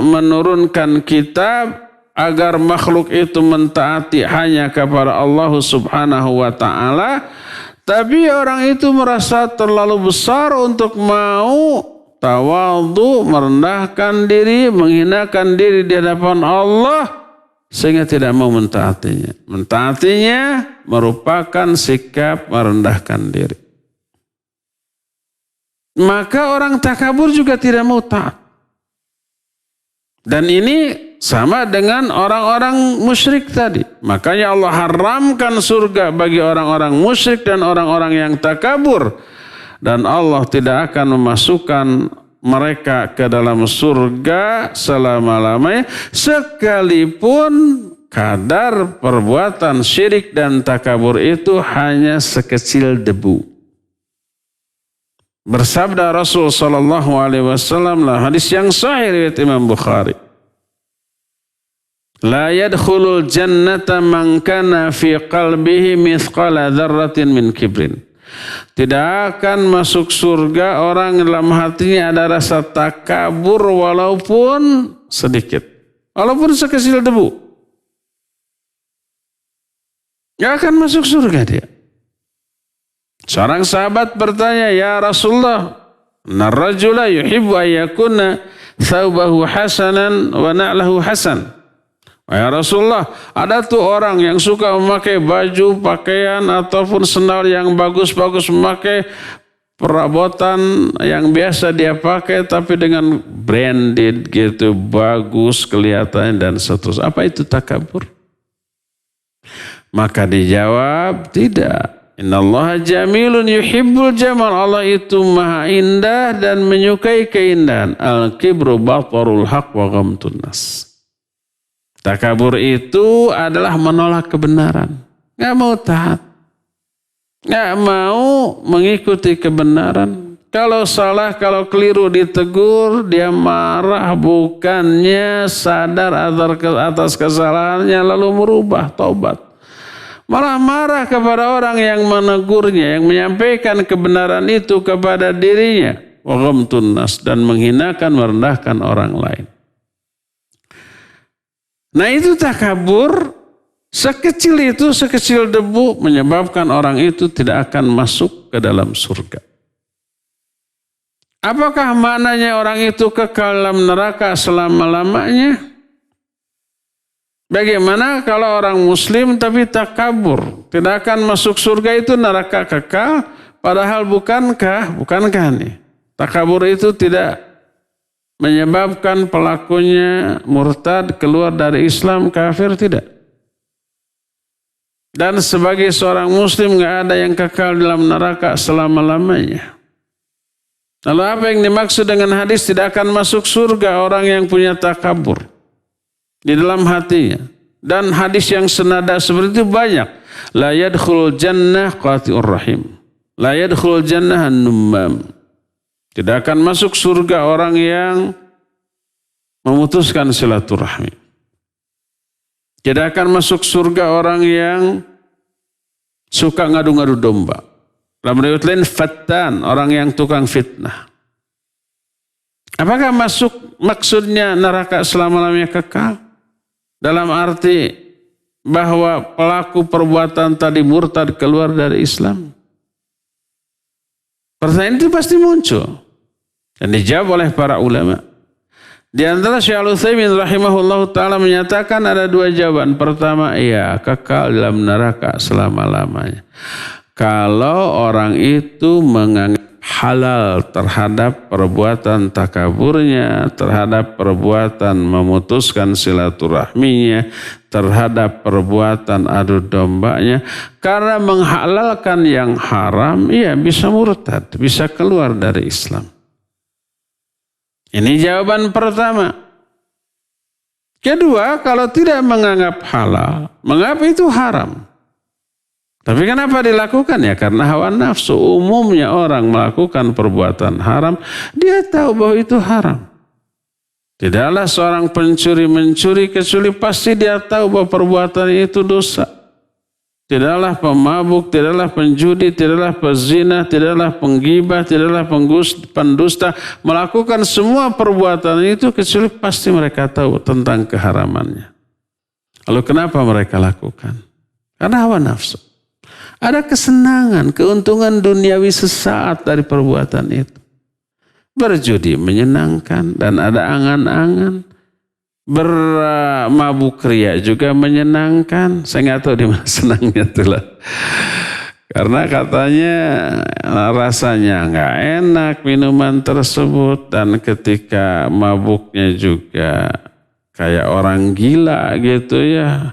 menurunkan kitab agar makhluk itu mentaati hanya kepada Allah subhanahu wa ta'ala. Tapi orang itu merasa terlalu besar untuk mau tawadhu, merendahkan diri, menghinakan diri di hadapan Allah sehingga tidak mau mentaatinya. Mentaatinya merupakan sikap merendahkan diri. Maka orang takabur juga tidak mau taat. Dan ini sama dengan orang-orang musyrik tadi. Makanya Allah haramkan surga bagi orang-orang musyrik dan orang-orang yang takabur. Dan Allah tidak akan memasukkan mereka ke dalam surga selama-lamanya. Sekalipun kadar perbuatan syirik dan takabur itu hanya sekecil debu. Bersabda Rasul sallallahu alaihi wasallam lah hadis yang sahih riwayat Imam Bukhari. La yadkhulul jannata man kana fi qalbihi mithqala dzarratin min kibrin. Tidak akan masuk surga orang dalam hatinya ada rasa takabur walaupun sedikit. Walaupun sekecil debu. Tidak akan masuk surga dia. Seorang sahabat bertanya, ya Rasulullah, narrajula yuhibbu ayyakuna thawbahu hasanan wa na'lahu hasan. Ya Rasulullah, ada tuh orang yang suka memakai baju, pakaian ataupun sendal yang bagus-bagus, memakai perabotan yang biasa dia pakai tapi dengan branded gitu, bagus kelihatannya dan seterusnya. Apa itu takabur? Maka dijawab, tidak. Innallaha jamilun yuhibbul jamal. Allah itu maha indah dan menyukai keindahan. Al-kibru batarul haq wa ghamtun nas. Takabur itu adalah menolak kebenaran. Gak mau taat. Gak mau mengikuti kebenaran. Kalau salah, kalau keliru ditegur, dia marah, bukannya sadar atas kesalahannya lalu merubah, taubat. Malah marah kepada orang yang menegurnya, yang menyampaikan kebenaran itu kepada dirinya. Wa ghamtun nas, dan menghinakan, merendahkan orang lain. Nah itu takabur, sekecil itu, sekecil debu, menyebabkan orang itu tidak akan masuk ke dalam surga. Apakah maknanya orang itu kekal dalam neraka selama-lamanya? Bagaimana kalau orang muslim tapi takabur, tidak akan masuk surga, itu neraka kekal? Padahal bukankah nih, takabur itu tidak menyebabkan pelakunya murtad, keluar dari Islam, kafir, tidak. Dan sebagai seorang muslim gak ada yang kekal dalam neraka selama-lamanya. Lalu apa yang dimaksud dengan hadis tidak akan masuk surga orang yang punya takabur di dalam hatinya? Dan hadis yang senada seperti itu banyak. La yadkhulul jannah qati'ur rahim. La yadkhulul jannah an-nummam. Tidak akan masuk surga orang yang memutuskan silaturahmi. Tidak akan masuk surga orang yang suka ngadu-ngadu domba. Dalam riwayat lain fattan, orang yang tukang fitnah. Apakah maksudnya neraka selama-lamanya kekal? Dalam arti bahwa pelaku perbuatan tadi murtad, keluar dari Islam? Pertanyaan itu pasti muncul dan dijawab oleh para ulama. Di antara Syekh Al-Utsaimin rahimahullah ta'ala menyatakan ada dua jawaban. Pertama, iya, kekal dalam neraka selama-lamanya. Kalau orang itu menganggap halal terhadap perbuatan takaburnya, terhadap perbuatan memutuskan silaturahminya, terhadap perbuatan adu dombanya, karena menghalalkan yang haram, ia bisa murtad, bisa keluar dari Islam. Ini jawaban pertama. Kedua, kalau tidak menganggap halal, mengapa itu haram? Tapi kenapa dilakukan? Ya karena hawa nafsu. Umumnya orang melakukan perbuatan haram, dia tahu bahwa itu haram. Tidaklah seorang pencuri mencuri kecuali pasti dia tahu bahwa perbuatan itu dosa. Tidaklah pemabuk, tidaklah penjudi, tidaklah pezina, tidaklah penggibah, tidaklah pendusta melakukan semua perbuatan itu kecuali pasti mereka tahu tentang keharamannya. Lalu kenapa mereka lakukan? Karena hawa nafsu. Ada kesenangan, keuntungan duniawi sesaat dari perbuatan itu. Berjudi menyenangkan dan ada angan-angan. Bermabuk ria juga menyenangkan. Saya nggak tahu di mana senangnya itulah. Karena katanya rasanya nggak enak minuman tersebut, dan ketika mabuknya juga kayak orang gila gitu ya.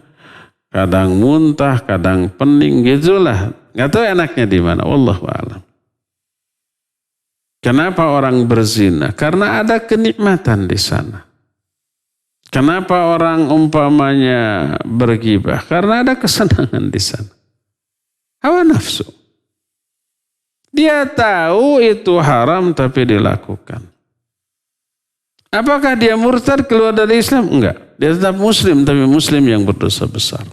Kadang muntah, kadang pening, gitulah. Nggak tahu enaknya di mana. Wallahu a'lam. Kenapa orang berzina? Karena ada kenikmatan di sana. Kenapa orang umpamanya bergibah? Karena ada kesenangan di sana. Hawa nafsu. Dia tahu itu haram tapi dilakukan. Apakah dia murtad, keluar dari Islam? Enggak. Dia tetap muslim, tapi muslim yang berdosa besar.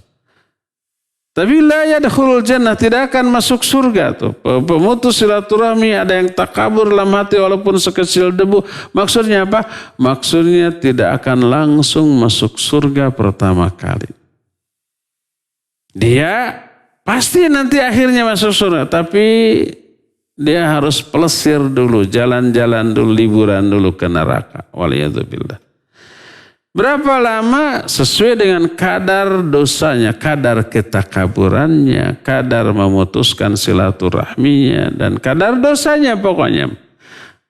Tapi la yadkhulul jannah, tidak akan masuk surga tuh. Pemutus silaturahmi, ada yang takabur dalam hati walaupun sekecil debu. Maksudnya apa? Maksudnya tidak akan langsung masuk surga pertama kali. Dia pasti nanti akhirnya masuk surga, tapi dia harus pelesir dulu, jalan-jalan dulu, liburan dulu ke neraka. Waliyadzubillah. Berapa lama? Sesuai dengan kadar dosanya, kadar ketakaburannya, kadar memutuskan silaturahminya, dan kadar dosanya pokoknya.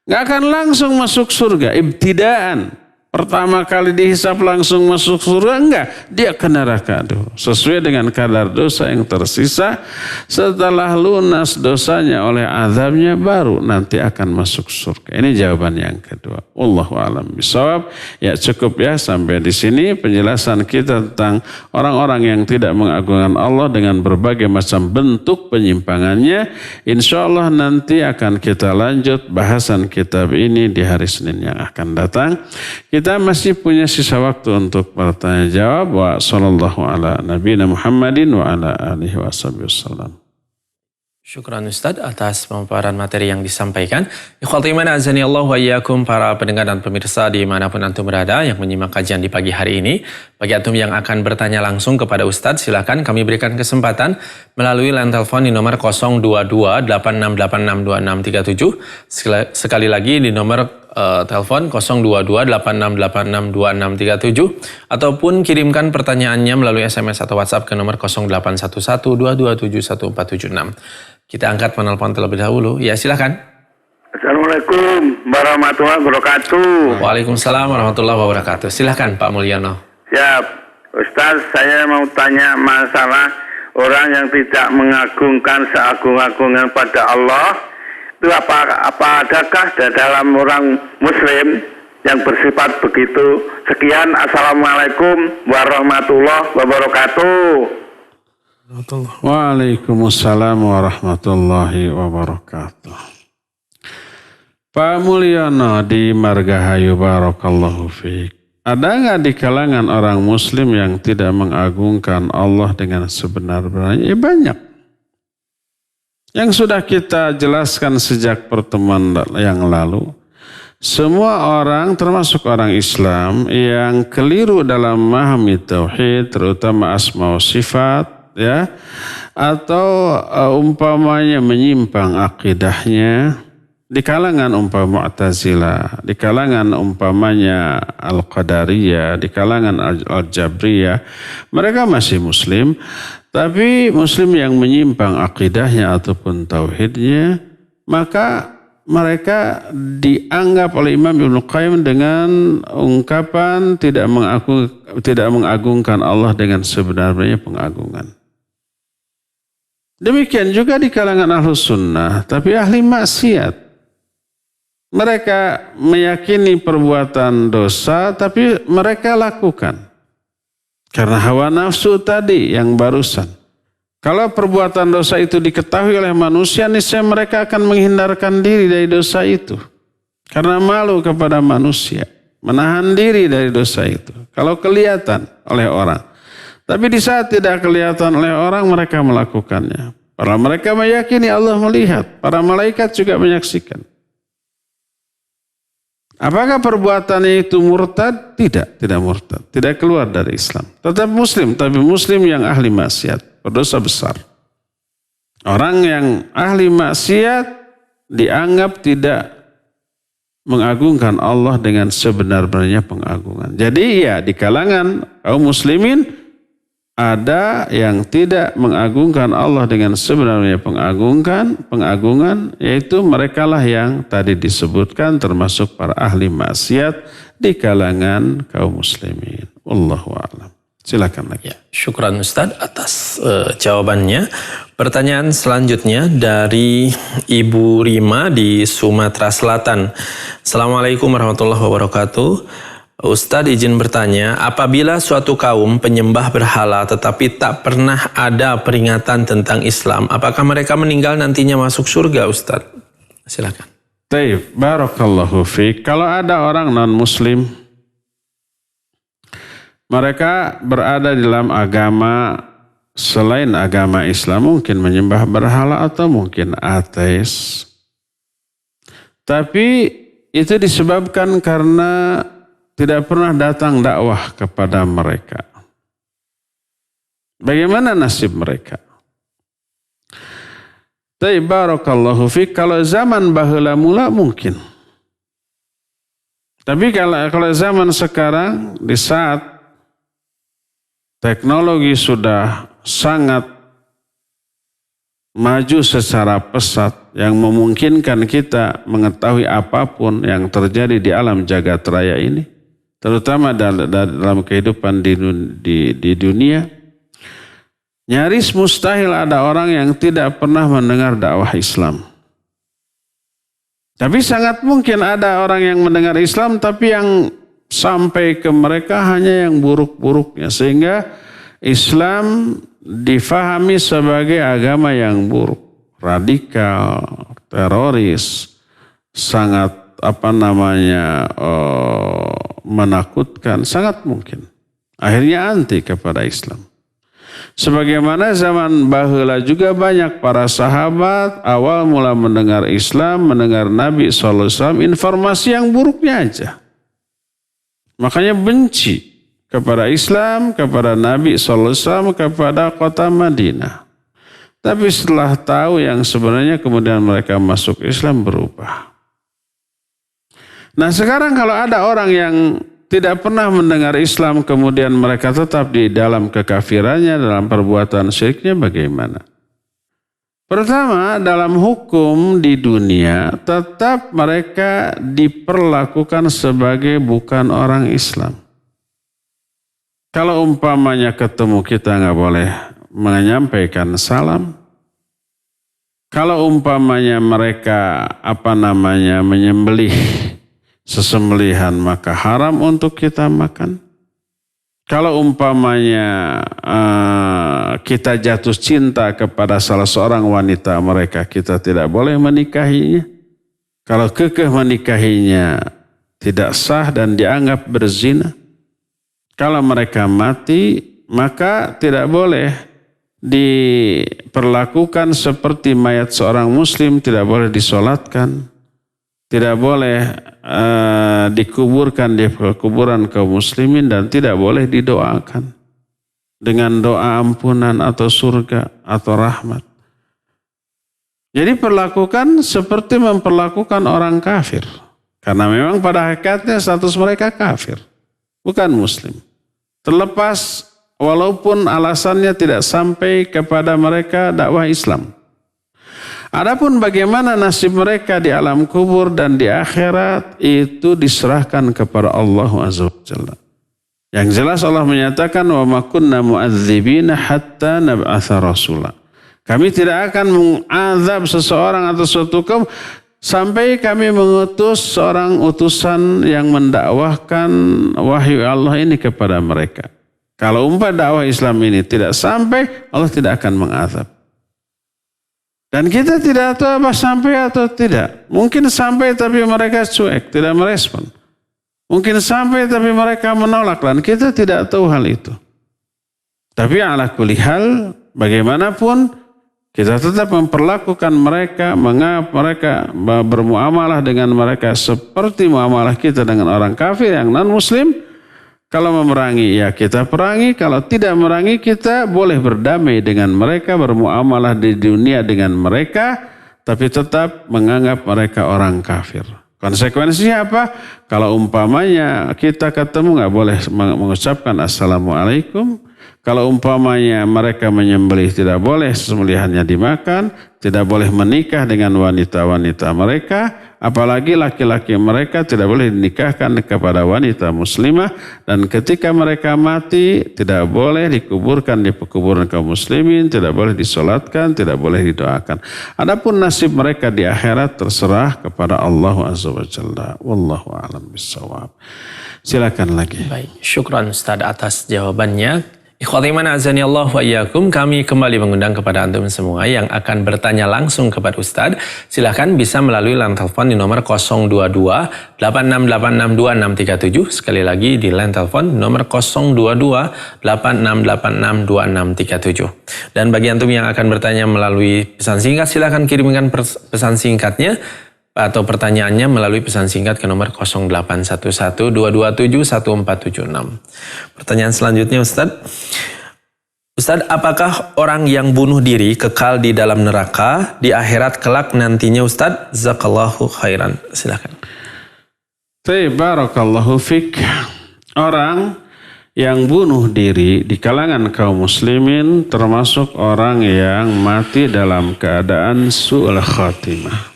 Gak akan langsung masuk surga, ibtidaan. Pertama kali dihisap langsung masuk surga? Enggak, dia ke neraka dulu. Sesuai dengan kadar dosa yang tersisa. Setelah lunas dosanya oleh azabnya, baru nanti akan masuk surga. Ini jawaban yang kedua. Wallahu a'lam bishawab. Ya cukup ya sampai di sini penjelasan kita tentang orang-orang yang tidak mengagungkan Allah dengan berbagai macam bentuk penyimpangannya. Insya Allah nanti akan kita lanjut bahasan kitab ini di hari Senin yang akan datang. Kita masih punya sisa waktu untuk bertanya jawab. Wa sallallahu ala nabiyina Muhammadin wa ala alihi wasallam. Syukran Ustadz atas pemaparan materi yang disampaikan. Ikhwati iman azani Allah wa iyyakum, para pendengar dan pemirsa dimanapun antum berada yang menyimak kajian di pagi hari ini. Bagi antum yang akan bertanya langsung kepada Ustadz, silakan kami berikan kesempatan melalui line telepon di nomor 022 86862637. Sekali lagi di nomor telepon 022 86862637, ataupun kirimkan pertanyaannya melalui SMS atau WhatsApp ke nomor 0811227146. Kita angkat penelpon terlebih dahulu. Ya, silakan. Assalamualaikum warahmatullahi wabarakatuh. Waalaikumsalam warahmatullahi wabarakatuh. Silakan Pak Mulyono. Ya, Ustaz, saya mau tanya masalah orang yang tidak mengagungkan seagung-agungnya pada Allah. Itu apa adakah dalam orang Muslim yang bersifat begitu? Sekian, Assalamualaikum warahmatullahi wabarakatuh. Waalaikumsalam warahmatullahi wabarakatuh. Pak Mulyono di Margahayu, barakallahu fiik. Ada nggak di kalangan orang Muslim yang tidak mengagungkan Allah dengan sebenar-benarnya? Banyak. Yang sudah kita jelaskan sejak pertemuan yang lalu. Semua orang termasuk orang Islam yang keliru dalam memahami tauhid, terutama asma wa sifat, ya, atau umpamanya menyimpang akidahnya di kalangan Mu'tazilah, di kalangan umpamanya Al-Qadariyah, di kalangan Al-Jabriyah, mereka masih Muslim, tapi Muslim yang menyimpang akidahnya ataupun tauhidnya, maka mereka dianggap oleh Imam Ibnu Qayyim dengan ungkapan tidak mengagungkan Allah dengan sebenarnya pengagungan. Demikian juga di kalangan Ahlus Sunnah, tapi ahli maksiat. Mereka meyakini perbuatan dosa, tapi mereka lakukan. Karena hawa nafsu tadi yang barusan. Kalau perbuatan dosa itu diketahui oleh manusia, niscaya mereka akan menghindarkan diri dari dosa itu. Karena malu kepada manusia. Menahan diri dari dosa itu. Kalau kelihatan oleh orang. Tapi di saat tidak kelihatan oleh orang, mereka melakukannya. Para mereka meyakini Allah melihat. Para malaikat juga menyaksikan. Apakah perbuatannya itu murtad? Tidak murtad. Tidak keluar dari Islam. Tetap Muslim, tapi Muslim yang ahli maksiat. Berdosa besar. Orang yang ahli maksiat dianggap tidak mengagungkan Allah dengan sebenar-benarnya pengagungan. Jadi ya di kalangan kaum muslimin ada yang tidak mengagungkan Allah dengan sebenarnya pengagungan, yaitu merekalah yang tadi disebutkan termasuk para ahli maksiat di kalangan kaum muslimin. Wallahu a'lam. Silakan lagi. Ya, syukran Ustadz atas jawabannya. Pertanyaan selanjutnya dari Ibu Rima di Sumatera Selatan. Assalamualaikum warahmatullahi wabarakatuh. Ustadz izin bertanya, apabila suatu kaum penyembah berhala tetapi tak pernah ada peringatan tentang Islam, apakah mereka meninggal nantinya masuk surga, Ustadz? Silakan. Taib, barakallahu fiik. Kalau ada orang non-muslim, mereka berada di dalam agama selain agama Islam, mungkin menyembah berhala atau mungkin ateis. Tapi itu disebabkan karena tidak pernah datang dakwah kepada mereka. Bagaimana nasib mereka? Taib, barakallahu fiik. Kalau zaman baheula mula mungkin. Tapi kalau zaman sekarang, di saat teknologi sudah sangat maju secara pesat yang memungkinkan kita mengetahui apapun yang terjadi di alam jagat raya ini. terutama dalam kehidupan di dunia, nyaris mustahil ada orang yang tidak pernah mendengar dakwah Islam. Tapi sangat mungkin ada orang yang mendengar Islam tapi yang sampai ke mereka hanya yang buruk-buruknya. Sehingga Islam difahami sebagai agama yang buruk, radikal, teroris, sangat menakutkan, sangat mungkin. Akhirnya anti kepada Islam. Sebagaimana zaman baheula juga banyak para sahabat awal mula mendengar Islam, mendengar Nabi SAW, informasi yang buruknya aja. Makanya benci kepada Islam, kepada Nabi SAW, kepada kota Madinah. Tapi setelah tahu yang sebenarnya kemudian mereka masuk Islam berubah. Nah sekarang kalau ada orang yang tidak pernah mendengar Islam kemudian mereka tetap di dalam kekafirannya, dalam perbuatan syiriknya, bagaimana? Pertama, dalam hukum di dunia tetap mereka diperlakukan sebagai bukan orang Islam. Kalau umpamanya ketemu kita nggak boleh menyampaikan salam. Kalau umpamanya mereka menyembelih sesembelihan maka haram untuk kita makan. Kalau umpamanya kita jatuh cinta kepada salah seorang wanita mereka, kita tidak boleh menikahinya. Kalau kekeh menikahinya tidak sah dan dianggap berzina. Kalau mereka mati maka tidak boleh diperlakukan seperti mayat seorang muslim, tidak boleh disolatkan. Tidak boleh dikuburkan di kuburan kaum muslimin dan tidak boleh didoakan dengan doa ampunan atau surga atau rahmat. Jadi perlakukan seperti memperlakukan orang kafir. Karena memang pada hakikatnya status mereka kafir, bukan muslim. Terlepas walaupun alasannya tidak sampai kepada mereka dakwah Islam. Adapun bagaimana nasib mereka di alam kubur dan di akhirat itu diserahkan kepada Allah Azza wa Jalla. Yang jelas Allah menyatakan wa ma kunna mu'adzibina hatta nab'atsa rasula. Kami tidak akan mengazab seseorang atau suatu kaum sampai kami mengutus seorang utusan yang mendakwahkan wahyu Allah ini kepada mereka. Kalau dakwah Islam ini tidak sampai, Allah tidak akan mengazab. Dan kita tidak tahu apa sampai atau tidak. Mungkin sampai tapi mereka cuek, tidak merespon. Mungkin sampai tapi mereka menolak dan kita tidak tahu hal itu. Tapi ala kulli hal, bagaimanapun kita tetap memperlakukan mereka, mengapa mereka bermuamalah dengan mereka seperti muamalah kita dengan orang kafir yang non-muslim. Kalau memerangi ya kita perangi, kalau tidak memerangi kita boleh berdamai dengan mereka, bermuamalah di dunia dengan mereka, tapi tetap menganggap mereka orang kafir. Konsekuensinya apa? Kalau umpamanya kita ketemu nggak boleh mengucapkan assalamualaikum. Kalau umpamanya mereka menyembelih tidak boleh sembelihannya dimakan, tidak boleh menikah dengan wanita-wanita mereka, apalagi laki-laki mereka tidak boleh dinikahkan kepada wanita muslimah, dan ketika mereka mati tidak boleh dikuburkan di pekuburan kaum muslimin, tidak boleh disolatkan, tidak boleh didoakan. Adapun nasib mereka di akhirat terserah kepada Allah Azza wa Jalla. Wallahu a'lam bishawab. Silakan lagi. Baik, syukran Ustaz atas jawabannya. Ikhwati iman azani Allah wa iyyakum, kami kembali mengundang kepada antum semua yang akan bertanya langsung kepada Ustadz. Silahkan bisa melalui line telepon di nomor 022 86862637. Sekali lagi di line telepon nomor 022 86862637. Dan bagi antum yang akan bertanya melalui pesan singkat, silahkan kirimkan pesan singkatnya atau pertanyaannya melalui pesan singkat ke nomor 0811-227-1476. Pertanyaan selanjutnya Ustadz. Ustadz, apakah orang yang bunuh diri kekal di dalam neraka di akhirat kelak nantinya Ustadz? Jazakallahu khairan. Silakan. Barakallahu fik. Orang yang bunuh diri di kalangan kaum muslimin termasuk orang yang mati dalam keadaan su'ul khatimah.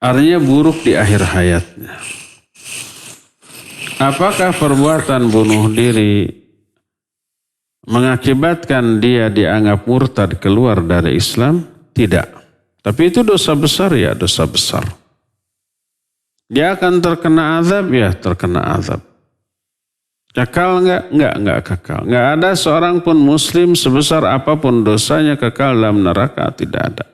Artinya buruk di akhir hayatnya. Apakah perbuatan bunuh diri mengakibatkan dia dianggap murtad keluar dari Islam? Tidak. Tapi itu dosa besar ya, dosa besar. Dia akan terkena azab ya, terkena azab. Kekal enggak kekal. Enggak ada seorang pun muslim sebesar apapun dosanya kekal dalam neraka, tidak ada.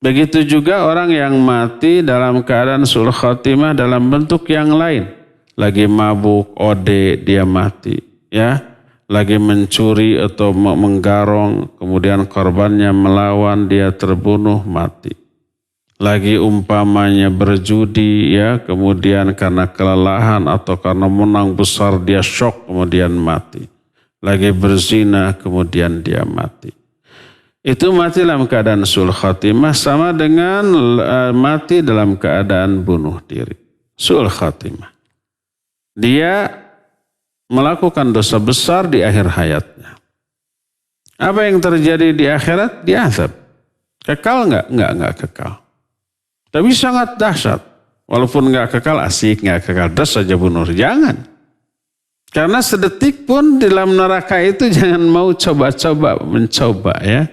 Begitu juga orang yang mati dalam keadaan su'ul khatimah dalam bentuk yang lain. Lagi mabuk, ode, dia mati. Ya, lagi mencuri atau menggarong, kemudian korbannya melawan, dia terbunuh, mati. Lagi umpamanya berjudi, ya, kemudian karena kelelahan atau karena menang besar dia syok, kemudian mati. Lagi berzina, kemudian dia mati. Itu mati dalam keadaan su'ul khatimah sama dengan mati dalam keadaan bunuh diri. Su'ul khatimah. Dia melakukan dosa besar di akhir hayatnya. Apa yang terjadi di akhirat? Diazab. Kekal enggak kekal. Tapi sangat dahsyat. Walaupun enggak kekal, asik, enggak kekal, das saja bunuh. Jangan. Karena sedetik pun di dalam neraka itu jangan mau mencoba ya.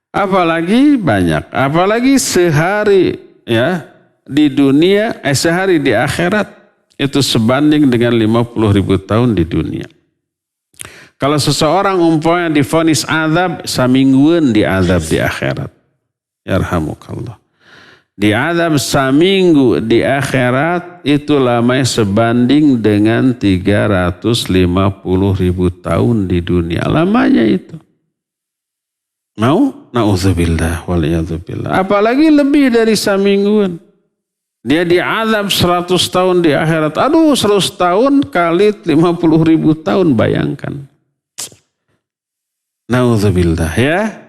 Apalagi banyak, apalagi sehari ya di dunia, sehari di akhirat itu sebanding dengan 50.000 tahun di dunia. Kalau seseorang umpamanya divonis azab, samingguan diazab di akhirat. Yarhamukallah. Diazab saminggu di akhirat itu lamanya sebanding dengan 350.000 tahun di dunia. Lamanya itu. Mau? Na'udzubillah waliyadzubillah. Apalagi lebih dari samingguan. Dia diazab 100 tahun di akhirat. Aduh, 100 tahun kali 50.000 tahun, bayangkan. Na'udzubillah ya.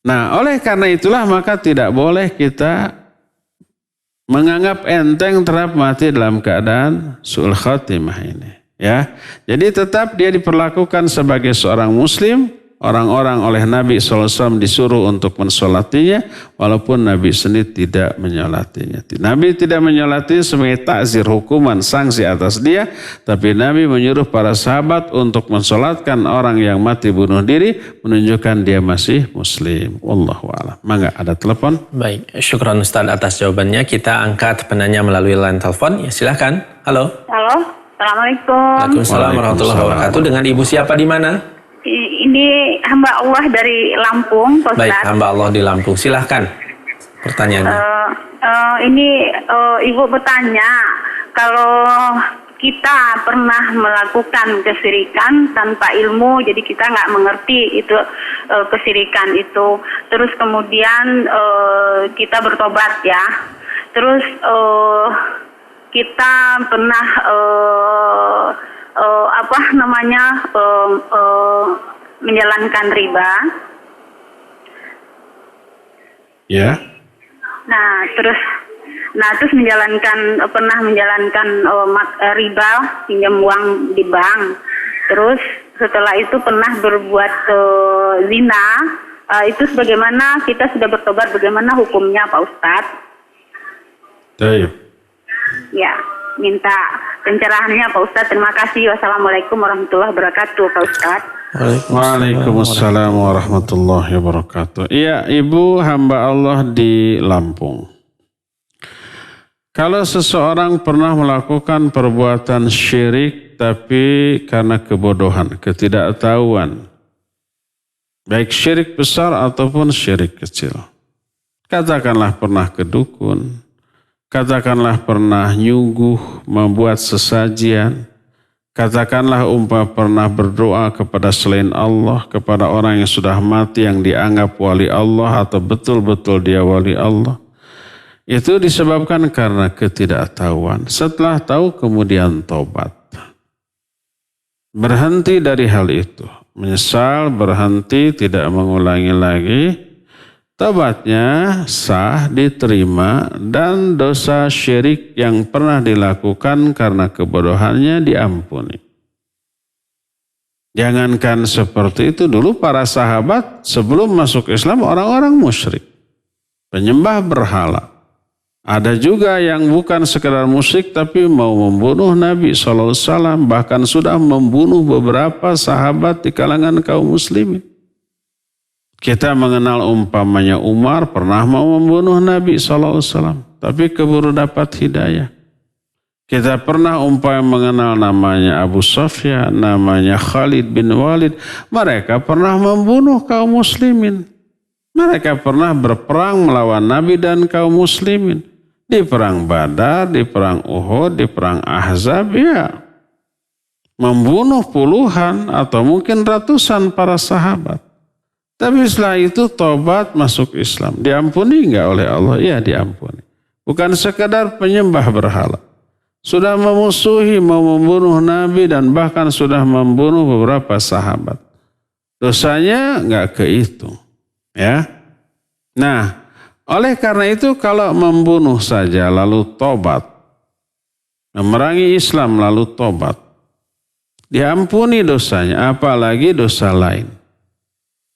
Nah, oleh karena itulah maka tidak boleh kita menganggap enteng terhadap mati dalam keadaan su'ul khatimah ini. Ya, jadi tetap dia diperlakukan sebagai seorang muslim. Orang-orang oleh Nabi SAW disuruh untuk mensolatinya, walaupun Nabi sendiri tidak menyolatinya. Nabi tidak menyolatinya sebagai takzir, hukuman, sanksi atas dia, tapi Nabi menyuruh para sahabat untuk mensolatkan orang yang mati bunuh diri, menunjukkan dia masih muslim. Wallahu a'lam. Mangga, ada telepon? Baik, syukran Ustaz atas jawabannya. Kita angkat penanya melalui line telepon. Ya, silahkan. Halo. Halo, Assalamualaikum. Waalaikumsalam warahmatullahi wabarakatuh. Dengan Ibu siapa di mana? Ini hamba Allah dari Lampung, Pak Ustaz. Baik, hamba Allah di Lampung. Silahkan pertanyaannya. Ibu bertanya, kalau kita pernah melakukan kesyirikan tanpa ilmu, jadi kita nggak mengerti itu kesyirikan itu. Terus kemudian kita bertobat ya. Terus kita pernah menjalankan riba. Ya. Nah, terus pernah menjalankan riba, pinjam uang di bank. Terus setelah itu pernah berbuat zina. Itu bagaimana, kita sudah bertobat, bagaimana hukumnya Pak Ustadz? Baik. Ya, minta pencerahannya Pak Ustadz. Terima kasih. Wassalamualaikum warahmatullahi wabarakatuh Pak Ustadz. Waalaikumsalam warahmatullahi wabarakatuh. Iya, Ibu hamba Allah di Lampung. Kalau seseorang pernah melakukan perbuatan syirik tapi karena kebodohan, ketidaktahuan, baik syirik besar ataupun syirik kecil. Katakanlah pernah ke dukun, katakanlah pernah nyuguh, membuat sesajian, katakanlah pernah berdoa kepada selain Allah, kepada orang yang sudah mati yang dianggap wali Allah atau betul-betul dia wali Allah. Itu disebabkan karena ketidaktahuan. Setelah tahu kemudian tobat. Berhenti dari hal itu. Menyesal, berhenti, tidak mengulangi lagi. Tobatnya sah, diterima, dan dosa syirik yang pernah dilakukan karena kebodohannya diampuni. Jangankan seperti itu, dulu para sahabat sebelum masuk Islam orang-orang musyrik. Penyembah berhala. Ada juga yang bukan sekedar musyrik tapi mau membunuh Nabi SAW, bahkan sudah membunuh beberapa sahabat di kalangan kaum muslimin. Kita mengenal umpamanya Umar pernah mau membunuh Nabi SAW, tapi keburu dapat hidayah. Kita pernah mengenal namanya Abu Sufyan, namanya Khalid bin Walid. Mereka pernah membunuh kaum muslimin. Mereka pernah berperang melawan Nabi dan kaum muslimin. Di perang Badar, di perang Uhud, di perang Ahzab, ya. Membunuh puluhan atau mungkin ratusan para sahabat. Tapi setelah itu tobat masuk Islam. Diampuni enggak oleh Allah? Ya, diampuni. Bukan sekadar penyembah berhala. Sudah memusuhi, mau membunuh Nabi dan bahkan sudah membunuh beberapa sahabat. Dosanya enggak kehitung. Ya. Nah, oleh karena itu kalau membunuh saja lalu tobat, memerangi Islam lalu tobat, diampuni dosanya, apalagi dosa lain.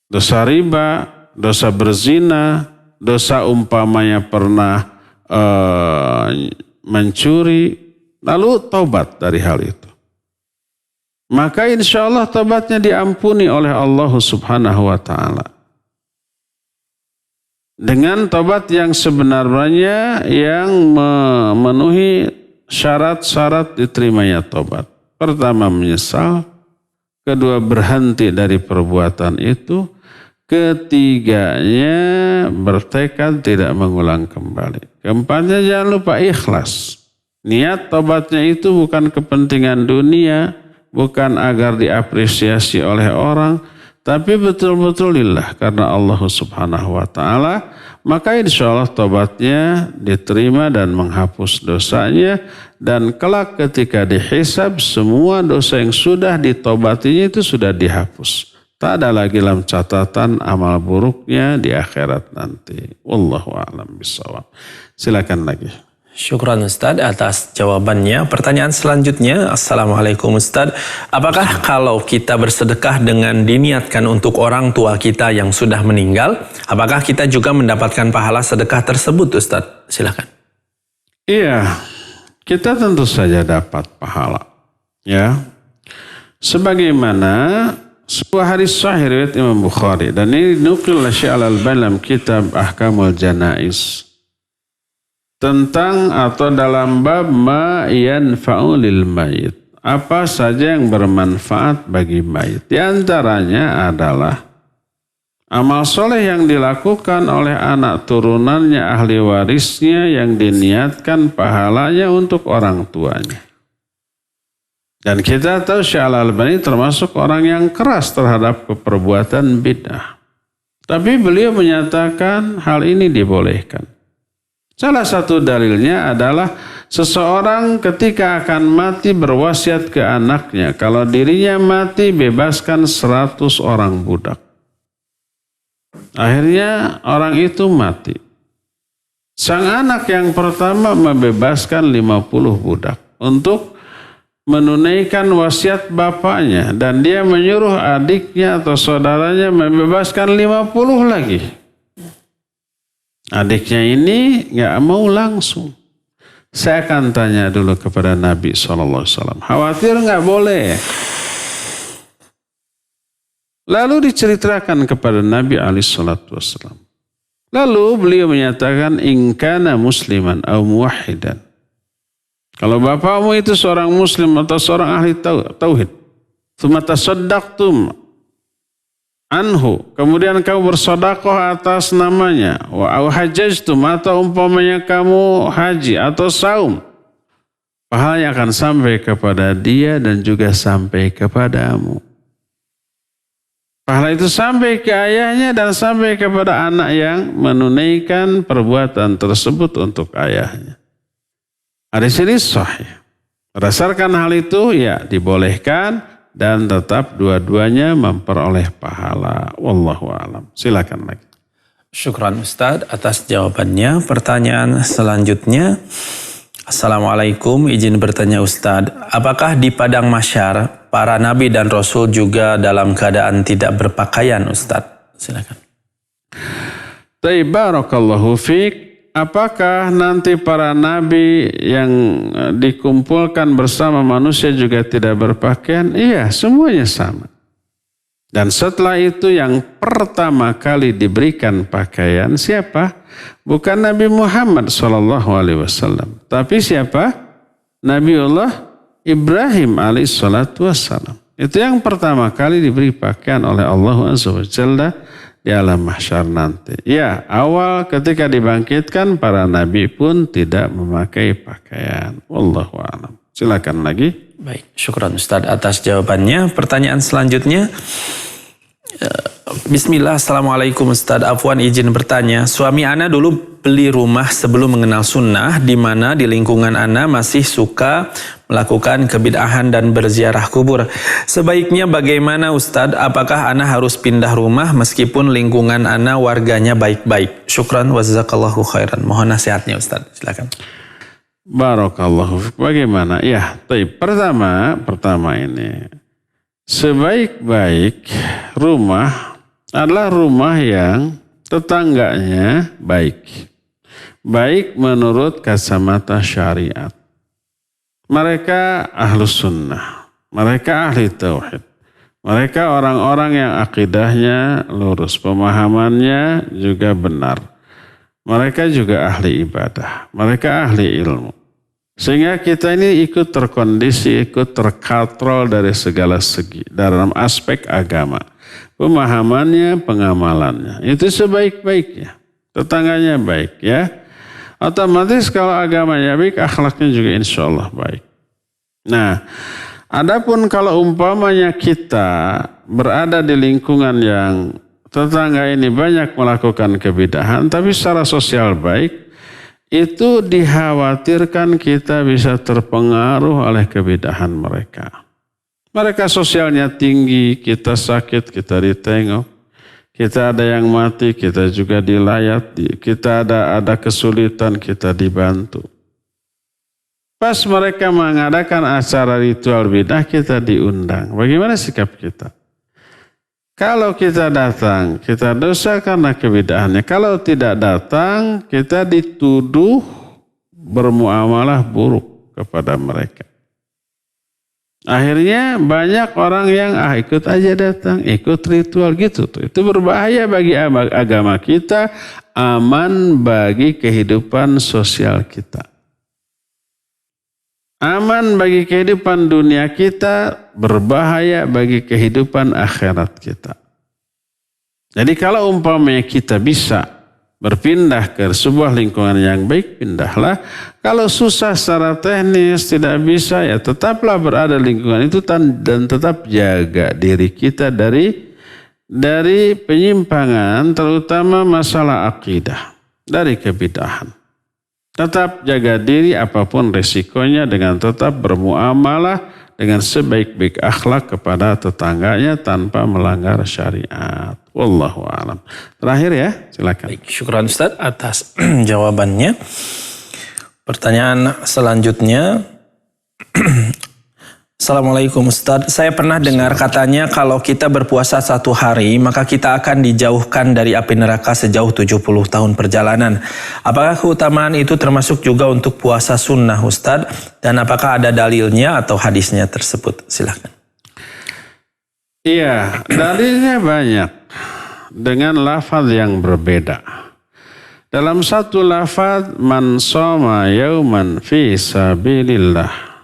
Dosa riba, dosa berzina, dosa umpamanya pernah mencuri, lalu tobat dari hal itu. Maka insya Allah tobatnya diampuni oleh Allah Subhanahu wa Ta'ala. Dengan tobat yang sebenarnya yang memenuhi syarat-syarat diterimanya tobat. Pertama menyesal, kedua berhenti dari perbuatan itu, ketiganya bertekad tidak mengulang kembali. Keempatnya jangan lupa ikhlas. Niat tobatnya itu bukan kepentingan dunia, bukan agar diapresiasi oleh orang, tapi betul-betul lillah karena Allah Subhanahu wa Ta'ala, maka insya Allah tobatnya diterima dan menghapus dosanya, dan kelak ketika dihisab semua dosa yang sudah ditobatinya itu sudah dihapus. Tak ada lagi dalam catatan amal buruknya di akhirat nanti. Wallahu a'lam bishawab. Silakan lagi. Syukran Ustadz atas jawabannya. Pertanyaan selanjutnya, Assalamualaikum Ustadz. Apakah kalau kita bersedekah dengan diniatkan untuk orang tua kita yang sudah meninggal, apakah kita juga mendapatkan pahala sedekah tersebut Ustadz? Silakan. Iya, kita tentu saja dapat pahala. Ya, sebagaimana sebuah hadis sahih riwayat Imam Bukhari, dan ini dinukil oleh Syekh Al-Albani dalam kitab Ahkamul Janaiz, tentang atau dalam bab ma yanfa'u lil mayit, apa saja yang bermanfaat bagi mayit. Di antaranya adalah amal soleh yang dilakukan oleh anak turunannya, ahli warisnya, yang diniatkan pahalanya untuk orang tuanya. Dan kita tahu Syekh Al-Albani termasuk orang yang keras terhadap perbuatan bid'ah. Tapi beliau menyatakan hal ini dibolehkan. Salah satu dalilnya adalah seseorang ketika akan mati berwasiat ke anaknya, kalau dirinya mati bebaskan 100 orang budak. Akhirnya orang itu mati. Sang anak yang pertama membebaskan 50 budak untuk menunaikan wasiat bapaknya, dan dia menyuruh adiknya atau saudaranya membebaskan 50 lagi. Adiknya ini nggak mau langsung. Saya akan tanya dulu kepada Nabi SAW. Khawatir nggak boleh. Lalu diceritakan kepada Nabi SAW. Lalu beliau menyatakan, in kana musliman aw muwahhidan. Kalau bapakmu itu seorang muslim atau seorang ahli tauhid, tsumma tasaddaqtum anhu, kemudian kamu bersedekah atas namanya, wa au hajjajtum, atau umpamanya kamu haji atau saum, pahalanya akan sampai kepada dia dan juga sampai kepadamu. Pahala itu sampai ke ayahnya dan sampai kepada anak yang menunaikan perbuatan tersebut untuk ayahnya. Hadis ini sahih. Berdasarkan hal itu ya dibolehkan dan tetap dua-duanya memperoleh pahala. Wallahu a'lam. Silakan lagi. Syukran Ustadz atas jawabannya. Pertanyaan selanjutnya. Assalamualaikum, izin bertanya Ustadz. Apakah di padang mahsyar para nabi dan rasul juga dalam keadaan tidak berpakaian Ustadz? Silakan. Barakallahu fiik. apakah nanti para nabi yang dikumpulkan bersama manusia juga tidak berpakaian? Iya, semuanya sama. Dan setelah itu yang pertama kali diberikan pakaian siapa? Bukan Nabi Muhammad SAW. Tapi siapa? Nabiullah Ibrahim alaihissalam. Itu yang pertama kali diberi pakaian oleh Allah SWT di alam mahsyar nanti. Ya, awal ketika dibangkitkan para nabi pun tidak memakai pakaian. Wallahu a'lam. Silakan lagi. Baik, syukran Ustadz atas jawabannya. Pertanyaan selanjutnya. Bismillah, Assalamualaikum Ustadz. Afwan izin bertanya. Suami Ana dulu beli rumah sebelum mengenal sunnah, di mana di lingkungan Ana masih suka melakukan kebid'ahan dan berziarah kubur. Sebaiknya bagaimana Ustadz? Apakah Ana harus pindah rumah meskipun lingkungan Ana warganya baik-baik? Syukran wa jazakallahu khairan. Mohon nasihatnya Ustadz. Silakan. Barakallahu. Bagaimana? Ya, pertama ini. Sebaik-baik rumah adalah rumah yang tetangganya baik. Baik menurut kacamata syariat. Mereka ahlus sunnah. Mereka ahli tauhid. Mereka orang-orang yang akidahnya lurus. Pemahamannya juga benar. Mereka juga ahli ibadah. Mereka ahli ilmu. Sehingga kita ini ikut terkondisi, ikut terkontrol dari segala segi dalam aspek agama. Pemahamannya, pengamalannya. Itu sebaik-baiknya. Tetangganya baik ya. Otomatis kalau agamanya baik, akhlaknya juga insya Allah baik. Nah, adapun kalau umpamanya kita berada di lingkungan yang tetangga ini banyak melakukan kebid'ahan, tapi secara sosial baik, itu dikhawatirkan kita bisa terpengaruh oleh kebid'ahan mereka. Mereka sosialnya tinggi, kita sakit, kita ditengok. Kita ada yang mati, kita juga dilayat. Kita ada kesulitan, kita dibantu. Pas mereka mengadakan acara ritual bid'ah, kita diundang. Bagaimana sikap kita? Kalau kita datang, kita dosa karena kebid'ahannya. Kalau tidak datang, kita dituduh bermuamalah buruk kepada mereka. Akhirnya banyak orang yang ikut aja datang, ikut ritual gitu. Itu berbahaya bagi agama kita, aman bagi kehidupan sosial kita. Aman bagi kehidupan dunia kita, berbahaya bagi kehidupan akhirat kita. Jadi kalau umpamanya kita bisa berpindah ke sebuah lingkungan yang baik, pindahlah. Kalau susah secara teknis, tidak bisa, ya tetaplah berada di lingkungan itu dan tetap jaga diri kita dari penyimpangan, terutama masalah akidah, dari kebid'ahan. Tetap jaga diri apapun resikonya dengan tetap bermuamalah dengan sebaik-baik akhlak kepada tetangganya tanpa melanggar syariat. Wallahu a'lam. Terakhir ya, silakan. Baik, syukran Ustaz atas jawabannya. Pertanyaan selanjutnya. Assalamualaikum Ustaz. Saya pernah dengar katanya kalau kita berpuasa 1 hari, maka kita akan dijauhkan dari api neraka sejauh 70 tahun perjalanan. Apakah keutamaan itu termasuk juga untuk puasa sunnah Ustaz? Dan apakah ada dalilnya atau hadisnya tersebut? Silakan. Iya, dalilnya banyak dengan lafaz yang berbeda. Dalam satu lafaz, man shoma yauman fi sabilillah.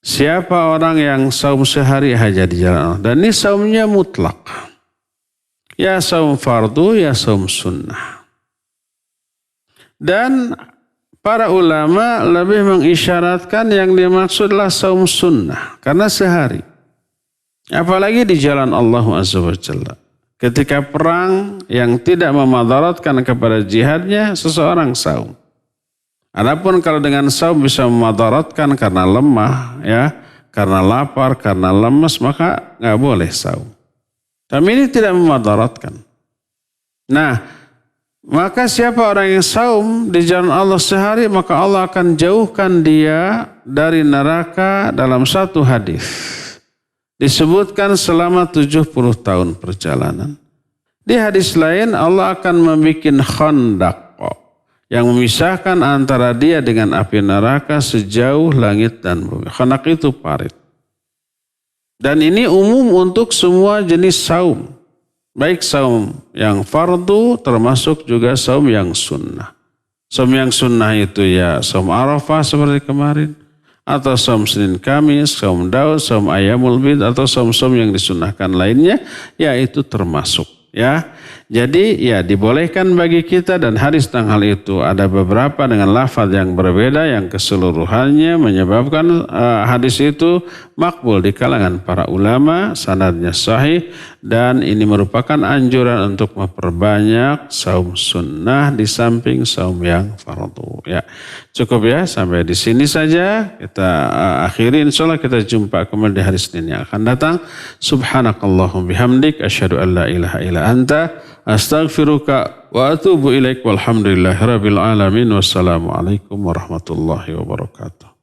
Siapa orang yang saum sehari saja di jalan Allah. Dan ini saumnya mutlak. Ya saum fardu, ya saum sunnah. Dan para ulama lebih mengisyaratkan yang dimaksudlah saum sunnah. Karena sehari. Apalagi di jalan Allah Azza wa Jalla. Ketika perang yang tidak memadaratkan kepada jihadnya, seseorang saum. Adapun kalau dengan saum bisa memadaratkan karena lemah, ya, karena lapar, karena lemas, maka nggak boleh saum. Tapi ini tidak memadaratkan. Nah, maka siapa orang yang saum di jalan Allah sehari, maka Allah akan jauhkan dia dari neraka dalam satu hadis. Disebutkan selama 70 tahun perjalanan. Di hadis lain Allah akan membuat khandak. yang memisahkan antara dia dengan api neraka sejauh langit dan bumi. Khanaq itu parit. Dan ini umum untuk semua jenis saum. Baik saum yang fardu termasuk juga saum yang sunnah. Saum yang sunnah itu ya saum Arafah seperti kemarin. Atau saum Senin Kamis, saum Daud, saum Ayyamul Bid, atau saum-saum yang disunnahkan lainnya. Ya itu termasuk. Ya, jadi ya dibolehkan bagi kita dan hadis tentang hal itu ada beberapa dengan lafaz yang berbeda yang keseluruhannya menyebabkan hadis itu makbul di kalangan para ulama, sanadnya sahih dan ini merupakan anjuran untuk memperbanyak saum sunnah di samping saum yang fardu. Ya, cukup ya sampai di sini saja kita akhiri. Insyaallah kita jumpa kembali di hari Senin yang akan datang. Subhanakallahumma bihamdik asyhadu an la ilaha illa anta astaghfiruka wa atubu ilaik walhamdulillahirabbil alamin wassalamu alaikum warahmatullahi wabarakatuh.